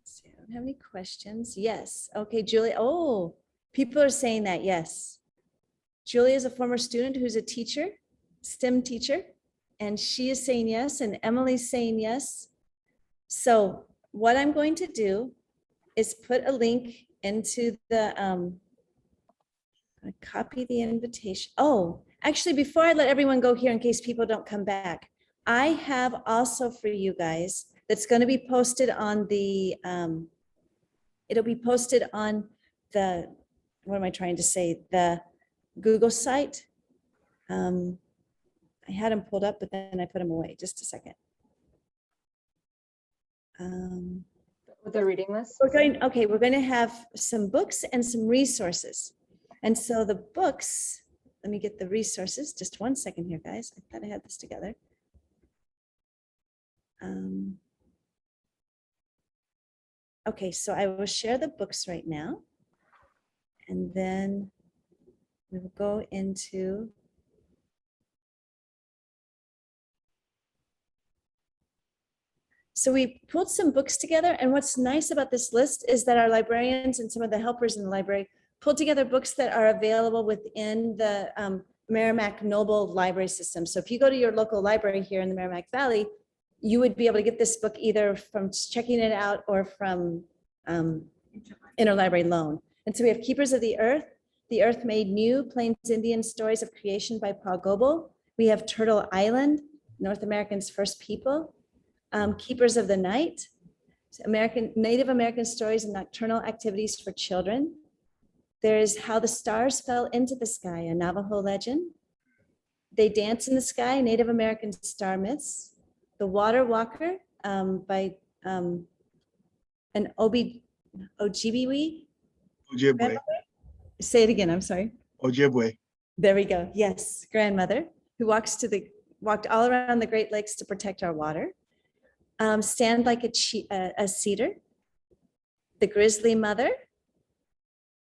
Let's see, I don't have any questions. Yes. Okay, Julie. Oh, people are saying that yes. Julia is a former student who's a teacher, STEM teacher, and she is saying yes, and Emily's saying yes. So what I'm going to do is put a link into the, I copy the invitation. Oh, actually, before I let everyone go here, in case people don't come back, I have also for you guys, that's going to be posted on the, it'll be posted on the, what am I trying to say? The Google site. I had them pulled up, but then I put them away. Just a second. With the reading list? We're going to have some books and some resources. And so the books, let me get the resources. Just one second here, guys. I thought I had this together. Okay, so I will share the books right now. And then we will go into so we pulled some books together, and what's nice about this list is that our librarians and some of the helpers in the library pulled together books that are available within the Merrimack Noble library system. So if you go to your local library here in the Merrimack Valley, you would be able to get this book either from checking it out or from interlibrary loan. And so we have Keepers of the Earth Made New, Plains Indian Stories of Creation by Paul Goebel. We have Turtle Island, North America's First People. Keepers of the Night, Native American Stories and Nocturnal Activities for Children. There's How the Stars Fell into the Sky, a Navajo legend. They Dance in the Sky, Native American Star Myths. The Water Walker by an Ojibwe. Ojibwe. Say it again, I'm sorry. Ojibwe. There we go. Yes, grandmother who walked all around the Great Lakes to protect our water. Stand Like a Cedar, the Grizzly Mother,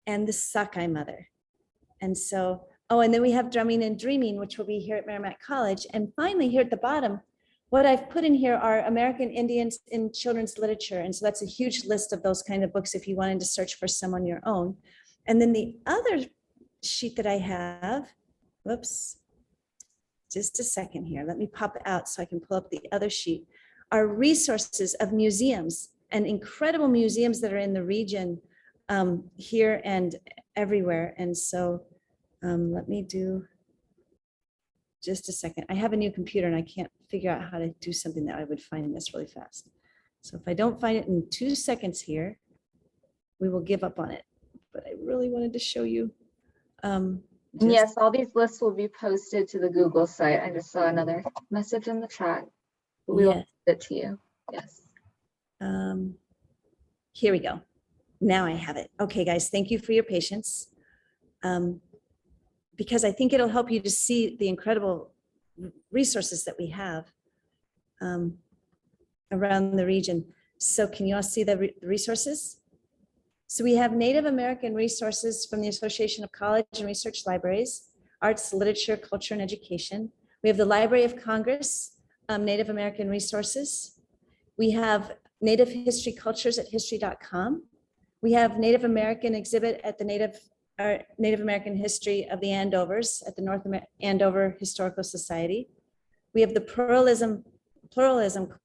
and the Sockeye Mother. And so, oh, and then we have Drumming and Dreaming, which will be here at Merrimack College. And finally, here at the bottom, what I've put in here are American Indians in children's literature. And so that's a huge list of those kind of books if you wanted to search for some on your own. And then the other sheet that I have, whoops, just a second here. Let me pop it out so I can pull up the other sheet. Are resources of museums and incredible museums that are in the region here and everywhere. And so let me do just a second. I have a new computer and I can't figure out how to do something that I would find this really fast. So if I don't find it in 2 seconds here, we will give up on it. But I really wanted to show you. Yes, all these lists will be posted to the Google site. I just saw another message in the chat. We will send it to you. Yes. Here we go. Now I have it. Okay, guys, thank you for your patience. Because I think it'll help you to see the incredible resources that we have around the region. So can you all see the resources? So we have Native American resources from the Association of College and Research Libraries, Arts, Literature, Culture, and Education. We have the Library of Congress, Native American resources. We have Native History Cultures at history.com. We have Native American exhibit at the Native American History of the Andovers at the North Andover Historical Society. We have the Pluralism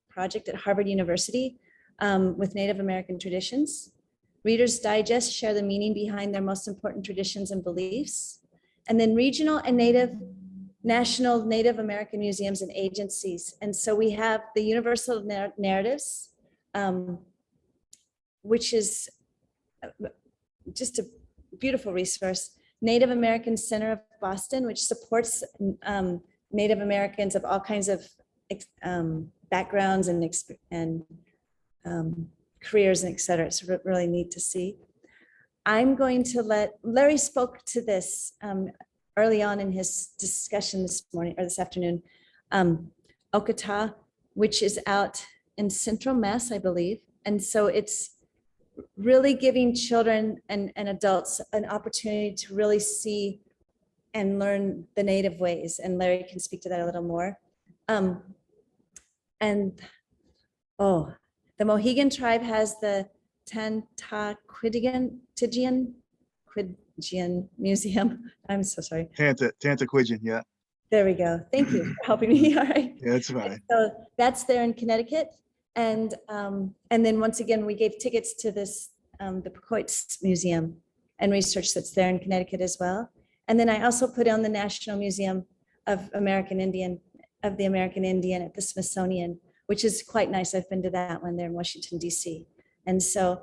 Project at Harvard University with Native American traditions. Reader's Digest share the meaning behind their most important traditions and beliefs. And then regional and national Native American museums and agencies. And so we have the Universal Narratives, which is just a beautiful resource. Native American Center of Boston, which supports Native Americans of all kinds of backgrounds and careers and et cetera. It's really neat to see. I'm going to let, Larry spoke to this early on in his discussion this morning or this afternoon, Okata, which is out in Central Mass, I believe. And so it's really giving children and adults an opportunity to really see and learn the Native ways. And Larry can speak to that a little more. The Mohegan tribe has the Tantaquidgeon Museum. I'm so sorry. Tantaquidgeon, yeah. There we go. Thank you for helping me. All right. Yeah, it's fine. So that's there in Connecticut. And then once again, we gave tickets to this, the Precoits Museum and research that's there in Connecticut as well. And then I also put on the National Museum of the American Indian at the Smithsonian, which is quite nice. I've been to that one there in Washington, DC. And so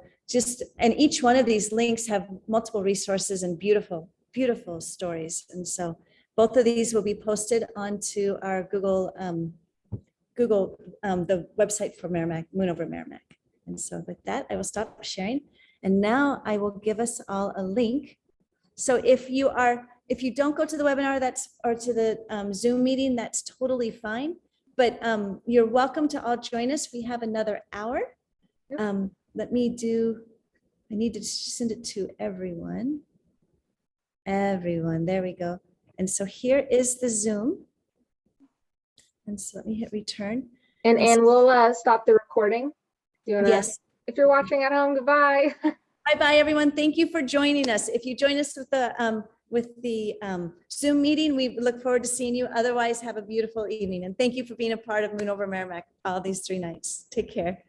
and each one of these links have multiple resources and beautiful, beautiful stories. And so both of these will be posted onto our Google, the website for Merrimack, Moon Over Merrimack. And so with that, I will stop sharing. And now I will give us all a link. So if you don't go to the webinar or to the Zoom meeting, that's totally fine. But you're welcome to all join us. We have another hour. I need to send it to everyone. Everyone, there we go. And so here is the Zoom. And so let me hit return. And we'll stop the recording. Do you wanna, yes. If you're watching at home, goodbye. Bye-bye, everyone. Thank you for joining us. If you join us with the Zoom meeting, we look forward to seeing you. Otherwise, have a beautiful evening. And thank you for being a part of Moon Over Merrimack all these 3 nights. Take care.